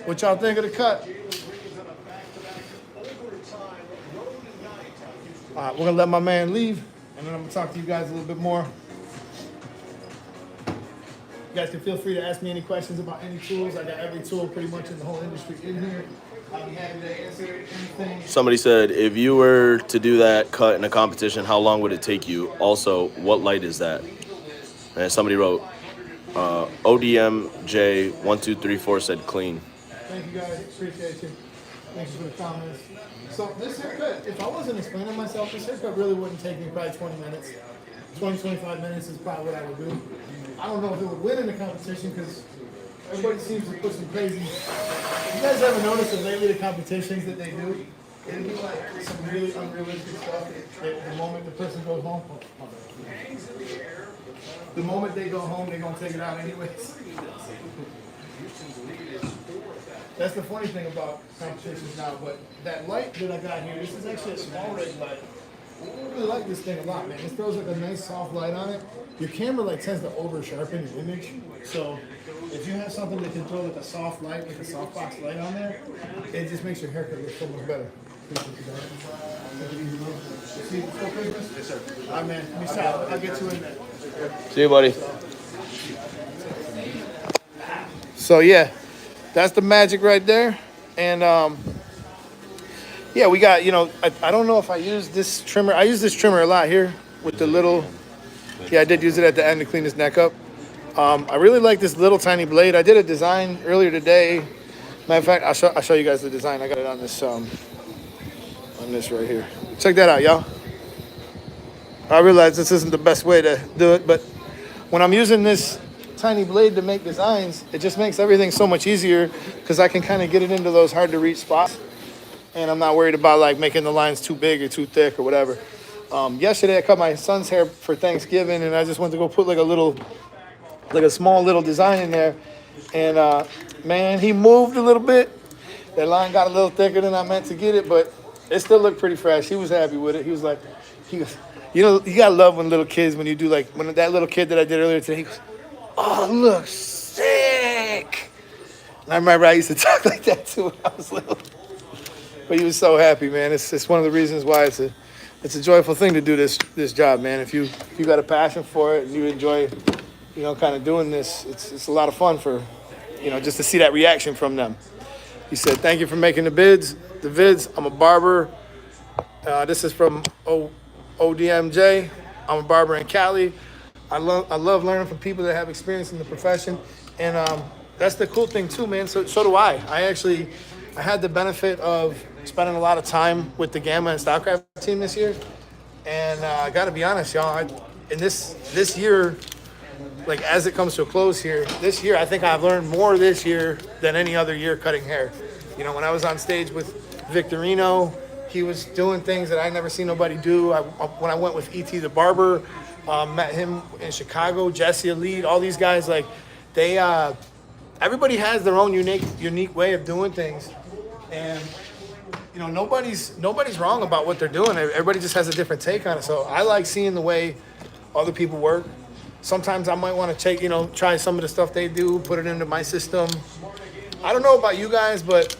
What y'all think of the cut? All right, we're gonna let my man leave, and then I'm gonna talk to you guys a little bit more. You guys can feel free to ask me any questions about any tools. I got every tool pretty much in the whole industry in here. I'll be happy to answer anything. Somebody said, if you were to do that cut in a competition, how long would it take you? Also, what light is that? And somebody wrote, ODMJ1234 said clean. Thank you guys, appreciate you. Thank you for the comments. So this haircut, if I wasn't explaining myself, this haircut really wouldn't take me probably 20 minutes. 20, 25 minutes is probably what I would do. I don't know if it would win in the competition because everybody seems to put some crazy. You guys ever notice that lately the competitions that they do, it'll be like some really unrealistic stuff. The moment the person goes home, the moment they go home, they're gonna take it out anyways. That's the funny thing about competitions now. But that light that I got here, this is actually a small rig light. I really like this thing a lot, man. It throws like a nice soft light on it. Your camera like tends to over sharpen your image. So if you have something that can throw like a soft light, like a softbox light on there, it just makes your haircut look so much better. See you before Christmas? Yes, sir. All right, man. Peace out. I'll get you in there. See you, buddy. So yeah, that's the magic right there. And yeah, we got, you know, I don't know if I use this trimmer. I use this trimmer a lot here with the little, yeah, I did use it at the end to clean his neck up. I really like this little tiny blade. I did a design earlier today. Matter of fact, I'll show you guys the design. I got it on this right here. Check that out, y'all. I realize this isn't the best way to do it, but when I'm using this tiny blade to make designs, it just makes everything so much easier because I can kind of get it into those hard to reach spots. And I'm not worried about like making the lines too big or too thick or whatever. Yesterday I cut my son's hair for Thanksgiving, and I just went to go put like a small little design in there. And man, he moved a little bit. That line got a little thicker than I meant to get it, but it still looked pretty fresh. He was happy with it. He was like, you know, you gotta love when little kids, when you do like, when that little kid that I did earlier today, he goes, oh, look sick. I remember I used to talk like that too when I was little. But he was so happy, man. It's one of the reasons why it's a joyful thing to do this job, man. If you got a passion for it and you enjoy, kind of doing this, it's a lot of fun for, just to see that reaction from them. He said, "Thank you for making the vids. I'm a barber. This is from ODMJ. I'm a barber in Cali. I love learning from people that have experience in the profession, and that's the cool thing too, man. So do I. I had the benefit of spending a lot of time with the Gamma and Stockcraft team this year, and I got to be honest, y'all. In this year, like as it comes to a close here, this year I think I've learned more this year than any other year cutting hair. When I was on stage with Victorino, he was doing things that I never seen nobody do. When I went with E.T. the Barber, met him in Chicago, Jesse Elite, all these guys, like they, everybody has their own unique way of doing things. And, nobody's wrong about what they're doing. Everybody just has a different take on it. So I like seeing the way other people work. Sometimes I might want to try some of the stuff they do, put it into my system. I don't know about you guys, but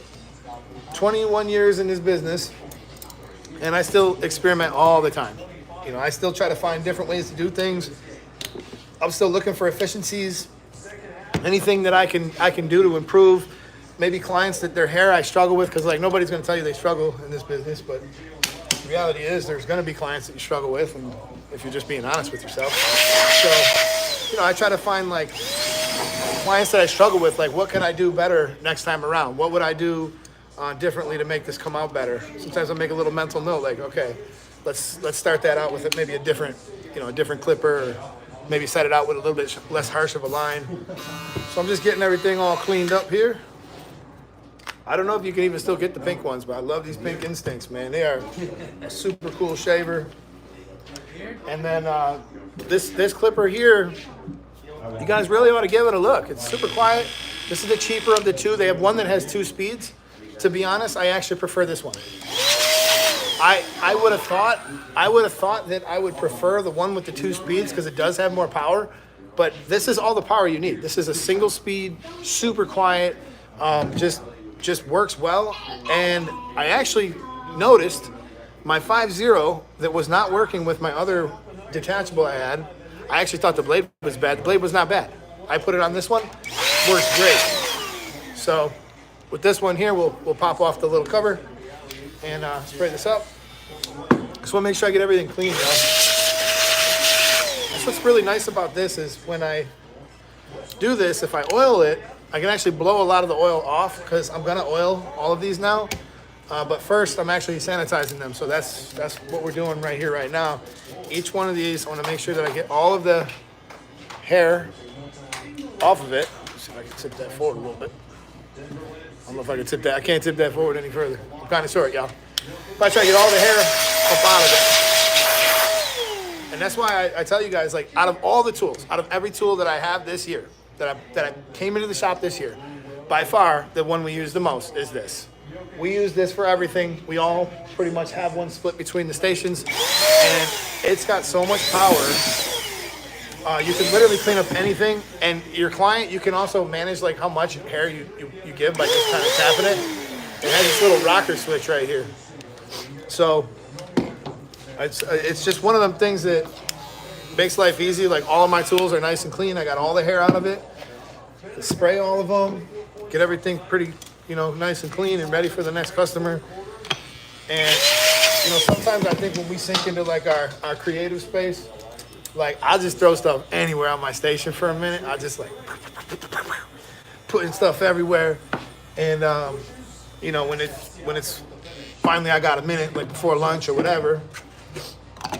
21 years in this business, and I still experiment all the time. I still try to find different ways to do things. I'm still looking for efficiencies, anything that I can do to improve. Maybe clients that their hair I struggle with, because like nobody's going to tell you they struggle in this business, but the reality is there's going to be clients that you struggle with, and if you're just being honest with yourself. So, I try to find like clients that I struggle with, like what can I do better next time around? What would I do differently to make this come out better? Sometimes I'll make a little mental note, like, okay, let's start that out with maybe a different clipper, or maybe set it out with a little bit less harsh of a line. So I'm just getting everything all cleaned up here. I don't know if you can even still get the pink ones, but I love these pink Instincts, man. They are a super cool shaver. And then this clipper here, you guys really ought to give it a look. It's super quiet. This is the cheaper of the two. They have one that has 2 speeds. To be honest, I actually prefer this one. I would have thought that I would prefer the one with the 2 speeds because it does have more power. But this is all the power you need. This is a single speed, super quiet, just works well. And I actually noticed my 5.0 that was not working with my other detachable I had. I actually thought the blade was bad. The blade was not bad. I put it on this one, works great. So with this one here, we'll pop off the little cover and spray this up. Just want to make sure I get everything clean, y'all. That's what's really nice about this is when I do this, if I oil it, I can actually blow a lot of the oil off because I'm gonna oil all of these now. But first, I'm actually sanitizing them. So that's what we're doing right here, right now. Each one of these, I want to make sure that I get all of the hair off of it. Let's see if I can tip that forward a little bit. I don't know if I can tip that. I can't tip that forward any further. I'm kind of short, y'all. If I try to get all the hair up out of it. And that's why I tell you guys, like, out of all the tools, out of every tool that I have this year, that I came into the shop this year, by far, the one we use the most is this. We use this for everything. We all pretty much have one split between the stations, and it's got so much power. You can literally clean up anything, and your client, you can also manage like how much hair you give by just kind of tapping it. It has this little rocker switch right here. So it's just one of them things that makes life easy. Like all of my tools are nice and clean. I got all the hair out of it. Spray all of them. Get everything pretty, nice and clean and ready for the next customer. And, sometimes I think when we sink into like our creative space, like I'll just throw stuff anywhere on my station for a minute. I just like putting stuff everywhere. And, when it's finally I got a minute, like before lunch or whatever, I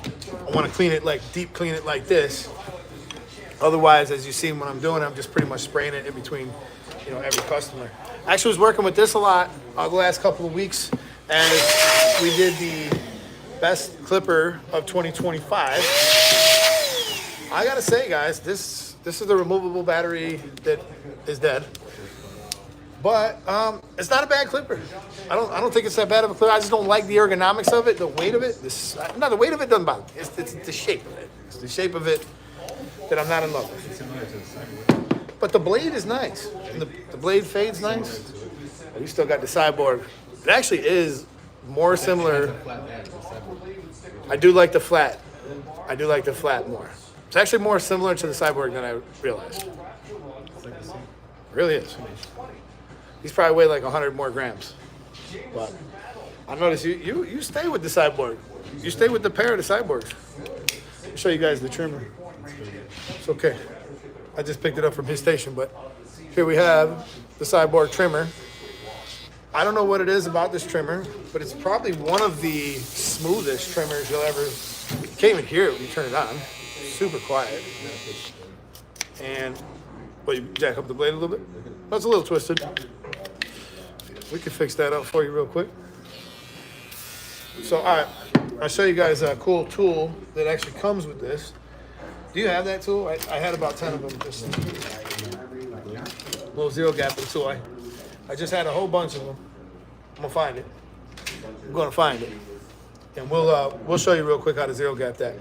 want to clean it, like deep clean it like this. Otherwise, as you see when I'm doing it, I'm just pretty much spraying it in between, every customer. I actually was working with this a lot the last couple of weeks as we did the best clipper of 2025. I gotta say, guys, this is the removable battery that is dead. But it's not a bad clipper. I don't think it's that bad of a clipper. I just don't like the ergonomics of it, the weight of it. The weight of it doesn't bother me. It's the shape of it. It's the shape of it that I'm not in love with. But the blade is nice. And the blade fade's nice. We still got the cyborg. It actually is more similar. I do like the flat. I do like the flat more. It's actually more similar to the cyborg than I realized. It really is. He's probably weighed like 100 more grams. But I noticed you stay with the cyborg. You stay with the pair of the cyborgs. I'll show you guys the trimmer. It's okay. I just picked it up from his station, but here we have the cyborg trimmer. I don't know what it is about this trimmer, but it's probably one of the smoothest trimmers you'll ever. You can't even hear it when you turn it on. Super quiet. And, well, you jack up the blade a little bit? That's a little twisted. We can fix that up for you real quick. So, all right, I'll show you guys a cool tool that actually comes with this. Do you have that tool? I had about 10 of them. Just a little zero gapping tool. I just had a whole bunch of them. I'm gonna find it. I'm gonna find it, and we'll show you real quick how to zero gap that.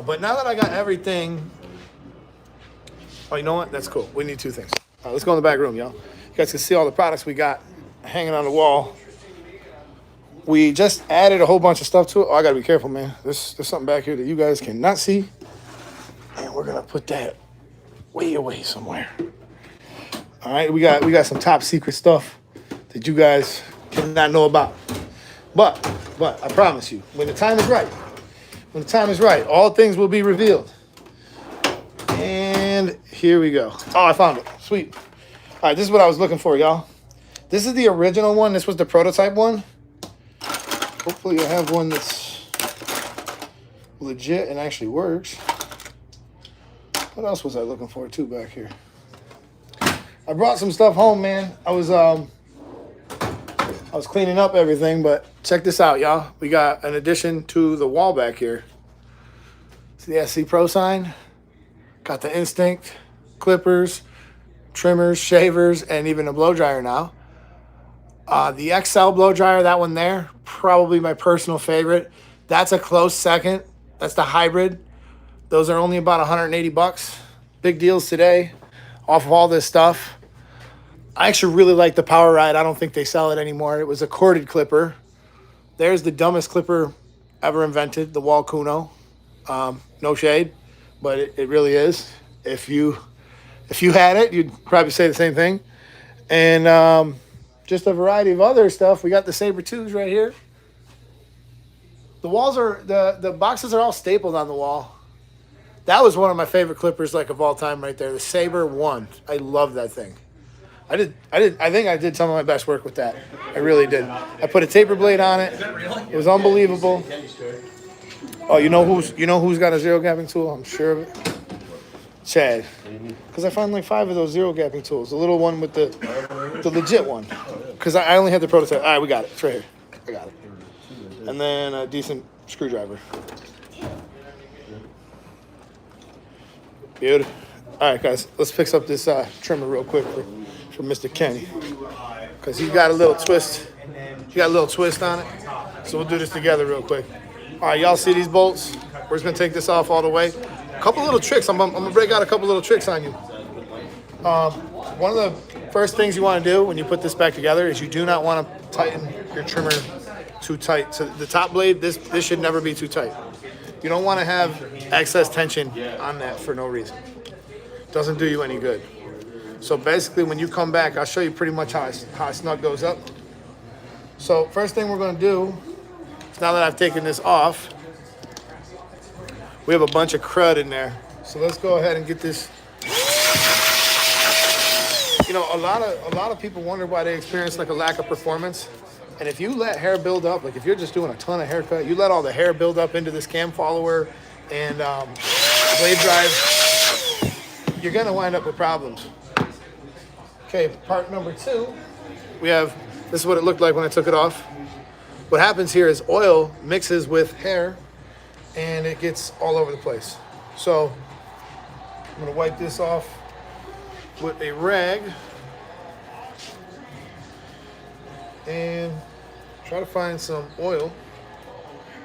But now that I got everything, oh, you know what? That's cool. We need two things. All right, let's go in the back room, y'all. You guys can see all the products we got hanging on the wall. We just added a whole bunch of stuff to it. Oh, I gotta be careful, man. There's something back here that you guys cannot see, and we're gonna put that way away somewhere. All right, we got some top secret stuff that you guys cannot know about. But I promise you, when the time is right, all things will be revealed. And here we go. Oh, I found it. Sweet. All right, this is what I was looking for, y'all. This is the original one. This was the prototype one. Hopefully I have one that's legit and actually works. What else was I looking for too back here? I brought some stuff home, man. I was cleaning up everything, but check this out, y'all. We got an addition to the wall back here. See the SC Pro sign? Got the Instinct clippers, trimmers, shavers, and even a blow dryer now. The XL blow dryer, that one there, probably my personal favorite. That's a close second. That's the hybrid. Those are only about 180 bucks. Big deals today off of all this stuff. I actually really like the Power Ride. I don't think they sell it anymore. It was a corded clipper. There's the dumbest clipper ever invented, the Wall Kuno. No shade, but it really is. If you had it, you'd probably say the same thing. And just a variety of other stuff. We got the Saber 2s right here. The walls are, the boxes are all stapled on the wall. That was one of my favorite clippers like of all time right there. The Saber 1. I love that thing. I think I did some of my best work with that. I really did. I put a taper blade on it. It was unbelievable. Oh, you know who's got a zero gapping tool? I'm sure of it. Chad. Because I found like 5 of those zero gapping tools. The little one with the legit one. Because I only had the prototype. All right, we got it. It's right here. I got it. And then a decent screwdriver. Beautiful. All right, guys. Let's fix up this trimmer real quick for Mr. Kenny. Because he's got a little twist. He got a little twist on it. So we'll do this together real quick. All right, y'all see these bolts? We're just going to take this off all the way. A couple little tricks. I'm going to break out a couple little tricks on you. One of the first things you want to do when you put this back together is you do not want to tighten your trimmer too tight. So the top blade, this should never be too tight. You don't want to have excess tension on that for no reason. Doesn't do you any good. So basically when you come back, I'll show you pretty much how a snug goes up. So first thing we're going to do is, now that I've taken this off, we have a bunch of crud in there. So let's go ahead and get this. You know, a lot of people wonder why they experience like a lack of performance. And if you let hair build up, like if you're just doing a ton of haircut, you let all the hair build up into this cam follower and blade drive, you're gonna wind up with problems. Okay, part number 2, we have, this is what it looked like when I took it off. What happens here is oil mixes with hair and it gets all over the place. So I'm gonna wipe this off with a rag and try to find some oil,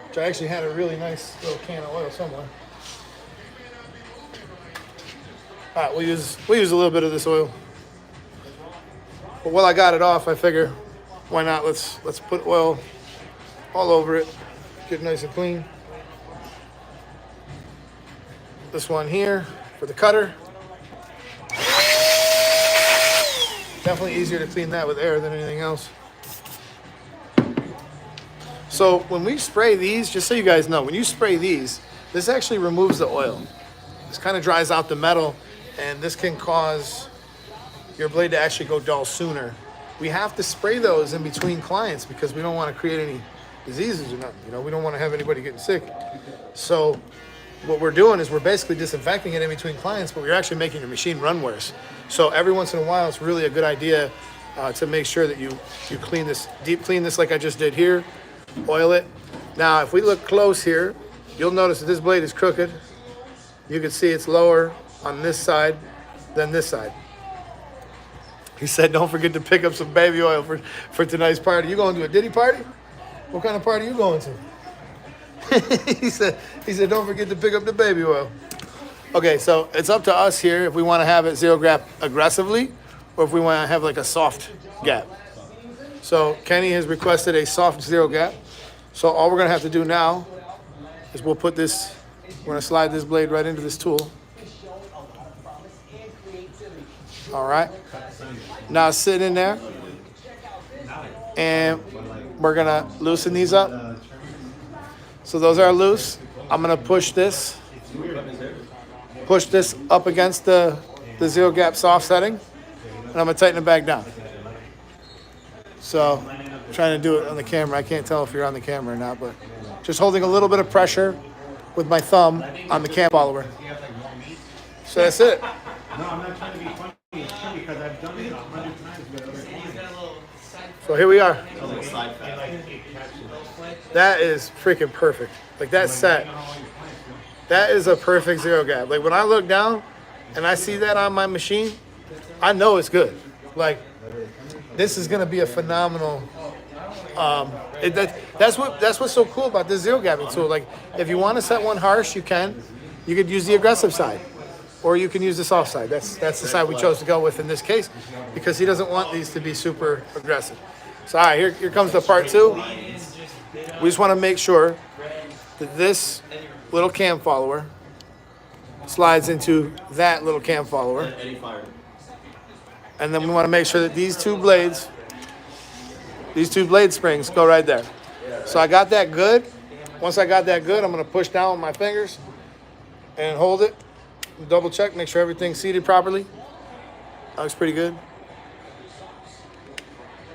which I actually had a really nice little can of oil somewhere. All right, we'll use a little bit of this oil. But while I got it off, I figure, why not? Let's put oil all over it, get it nice and clean. This one here for the cutter. Definitely easier to clean that with air than anything else. So when we spray these, just so you guys know, when you spray these, this actually removes the oil. This kind of dries out the metal, and this can cause your blade to actually go dull sooner. We have to spray those in between clients because we don't want to create any diseases or nothing. You know, we don't want to have anybody getting sick. So what we're doing is we're basically disinfecting it in between clients, but we're actually making your machine run worse. So every once in a while, it's really a good idea to make sure that you clean this, deep clean this like I just did here, oil it. Now, if we look close here, you'll notice that this blade is crooked. You can see it's lower on this side than this side. He said, don't forget to pick up some baby oil for tonight's party. You going to a Diddy party? What kind of party you going to? he said, don't forget to pick up the baby oil. Okay, so it's up to us here if we want to have it zero gap aggressively or if we want to have like a soft gap. So Kenny has requested a soft zero gap. So all we're going to have to do now is we'll put this, we're going to slide this blade right into this tool. All right. Now sit in there and we're going to loosen these up. So those are loose. I'm going to push this up against the zero gap soft setting, and I'm going to tighten it back down. So I'm trying to do it on the camera. I can't tell if you're on the camera or not, but just holding a little bit of pressure with my thumb on the cam follower. So that's it. No, I'm not trying to be funny. It's funny because I've done it 100 times with other clients. So here we are. That is freaking perfect. Like that set. That is a perfect zero gap. Like when I look down and I see that on my machine, I know it's good. Like this is gonna be a phenomenal. That's what's so cool about this zero gapping tool. Like if you want to set one harsh, you can. You could use the aggressive side, or you can use the soft side. That's the side we chose to go with in this case, because he doesn't want these to be super aggressive. So all right, here comes the part two. We just want to make sure that this little cam follower slides into that little cam follower. And then we want to make sure that these two blade springs go right there. So I got that good. Once I got that good, I'm going to push down with my fingers and hold it. Double check, make sure everything's seated properly. That looks pretty good.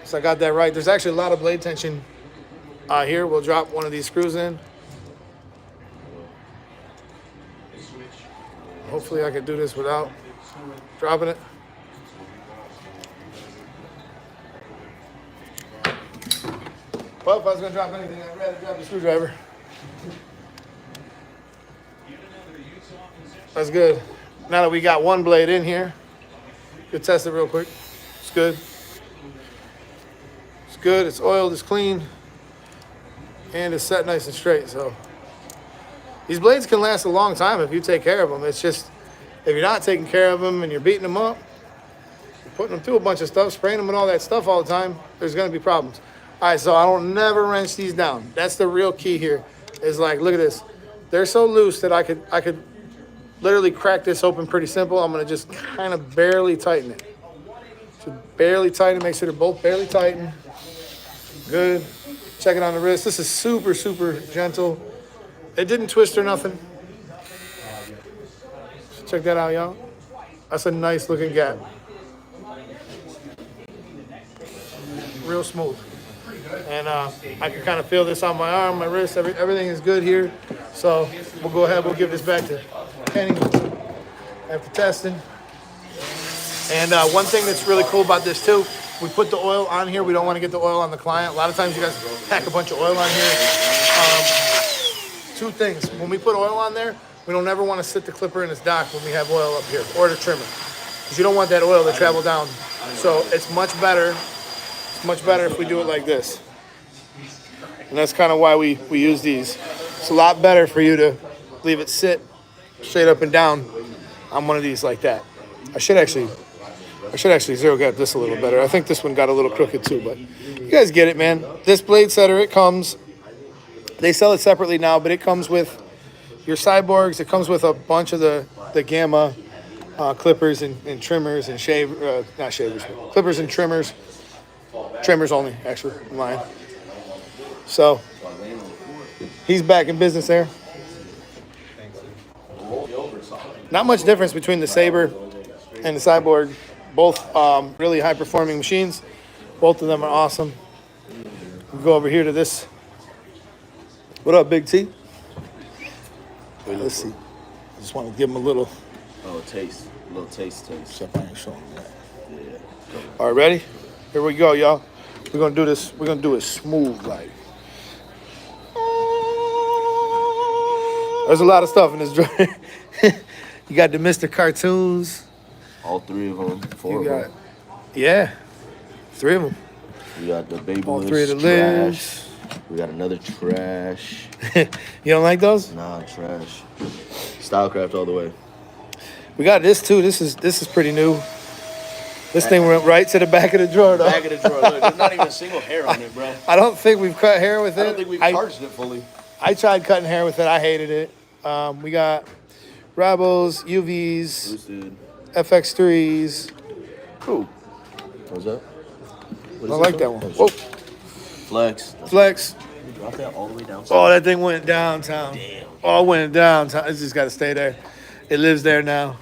So I got that right. There's actually a lot of blade tension here. We'll drop one of these screws in. Hopefully I can do this without dropping it. Well, if I was going to drop anything, I'd rather drop the screwdriver. That's good. Now that we got one blade in here, we'll test it real quick. It's good. It's good, it's oiled, it's clean, and it's set nice and straight. So these blades can last a long time if you take care of them. It's just, if you're not taking care of them and you're beating them up, you're putting them through a bunch of stuff, spraying them with all that stuff all the time, there's going to be problems. All right, so I don't never wrench these down. That's the real key here. Is like, look at this. They're so loose that I could literally crack this open pretty simple. I'm going to just kind of barely tighten it. So barely tighten, make sure they're both barely tightened. Good. Check it on the wrist. This is super, super gentle. It didn't twist or nothing. Check that out, y'all. That's a nice looking gap. Real smooth. And I can kind of feel this on my arm, my wrist, everything is good here. So we'll go ahead, we'll give this back to Kenny after testing. And one thing that's really cool about this too, we put the oil on here. We don't want to get the oil on the client. A lot of times you guys pack a bunch of oil on here. Two things, when we put oil on there, we don't ever want to sit the clipper in its dock when we have oil up here, or the trimmer, because you don't want that oil to travel down. So it's much better if we do it like this. And that's kind of why we use these. It's a lot better for you to leave it sit straight up and down I'm one of these like that. I should actually zero gap this a little better. I think this one got a little crooked too, but you guys get it, man. This blade setter, it comes, they sell it separately now, but it comes with your cyborgs. It comes with a bunch of the Gamma clippers and trimmers and not shavers, but clippers and trimmers. Trimmers only, actually, mine. So, he's back in business there. Not much difference between the Saber and the Cyborg. Both really high-performing machines. Both of them are awesome. We go over here to this. What up, Big T? Let's see. I just want to give him a little. Oh, taste. A little taste. Except I ain't showing that. Yeah. All right, ready? Here we go, y'all. We're gonna do this. We're gonna do it smooth, like. There's a lot of stuff in this joint. You got the Mr. Cartoons. All three of them. Four You of got, them. yeah, 3 of them. We got the baby All lids, 3 of the trash. lids. We got another trash. You don't like those? Nah, trash. Stylecraft all the way. We got this too. This is pretty new. This thing went right to the back of the drawer, though. Back of the drawer. Look, there's not even a single hair on it, bro. I don't think we've cut hair with it. I don't think we've charged it fully. I tried cutting hair with it. I hated it. We got Rabos, UVs, Boosted. FX3s. Ooh. What's that? What I is like that one. Whoa. Flex. Flex. You dropped that all the way down. Oh, that thing went downtown. Damn. Oh, it went downtown. It's just got to stay there. It lives there now.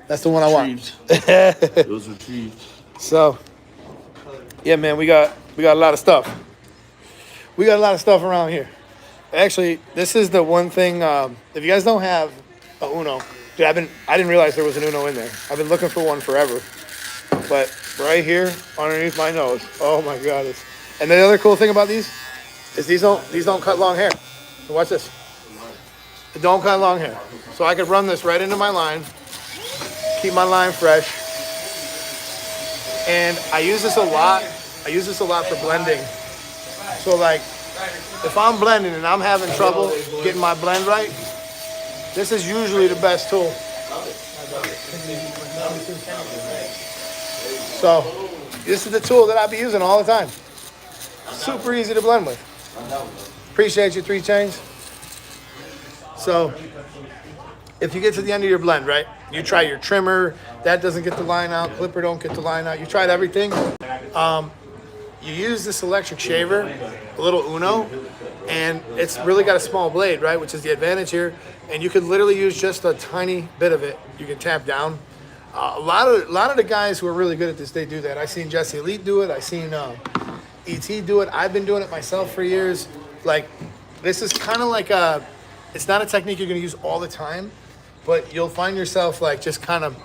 That's the one I want. It was retrieved. So, yeah, man, we got a lot of stuff. We got a lot of stuff around here. Actually, this is the one thing. If you guys don't have a Uno, dude, I didn't realize there was an Uno in there. I've been looking for one forever. But right here, underneath my nose, oh my God! And the other cool thing about these is these don't cut long hair. So watch this. They don't cut long hair. So I could run this right into my line, keep my line fresh. And I use this a lot. I use this a lot for blending. So like, if I'm blending and I'm having trouble getting my blend right, this is usually the best tool. So this is the tool that I be using all the time. Super easy to blend with. Appreciate you, 3 Chains. So if you get to the end of your blend, right, you try your trimmer, that doesn't get the line out, clipper don't get the line out, you tried everything. You use this electric shaver, a little Uno, and it's really got a small blade, right, which is the advantage here. And you can literally use just a tiny bit of it. You can tap down. A lot of the guys who are really good at this, they do that. I've seen Jesse Elite do it. I've seen ET do it. I've been doing it myself for years. Like, this is kind of like it's not a technique you're going to use all the time, but you'll find yourself like just kind of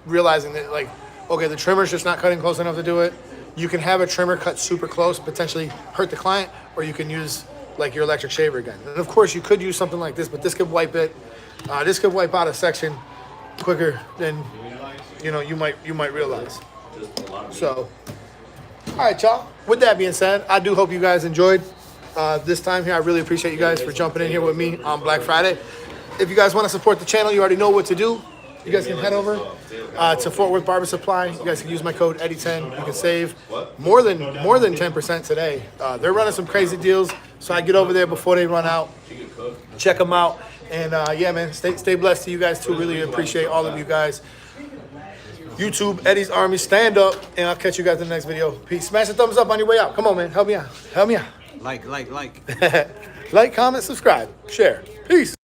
realizing that, like, okay, the trimmer's just not cutting close enough to do it. You can have a trimmer cut super close, potentially hurt the client, or you can use like your electric shaver again. And of course, you could use something like this, but this could wipe it. This could wipe out a section quicker than you might realize. So, all right, y'all. With that being said, I do hope you guys enjoyed this time here. I really appreciate you guys for jumping in here with me on Black Friday. If you guys want to support the channel, you already know what to do. You guys can head over to Fort Worth Barber Supply. You guys can use my code Eddie10. You can save more than 10% today. They're running some crazy deals, so I get over there before they run out. Check them out, and yeah, man, stay blessed to you guys too. Really appreciate all of you guys. YouTube, Eddie's Army, stand up, and I'll catch you guys in the next video. Peace. Smash the thumbs up on your way out. Come on, man, help me out. Help me out. Like. Like, comment, subscribe, share. Peace.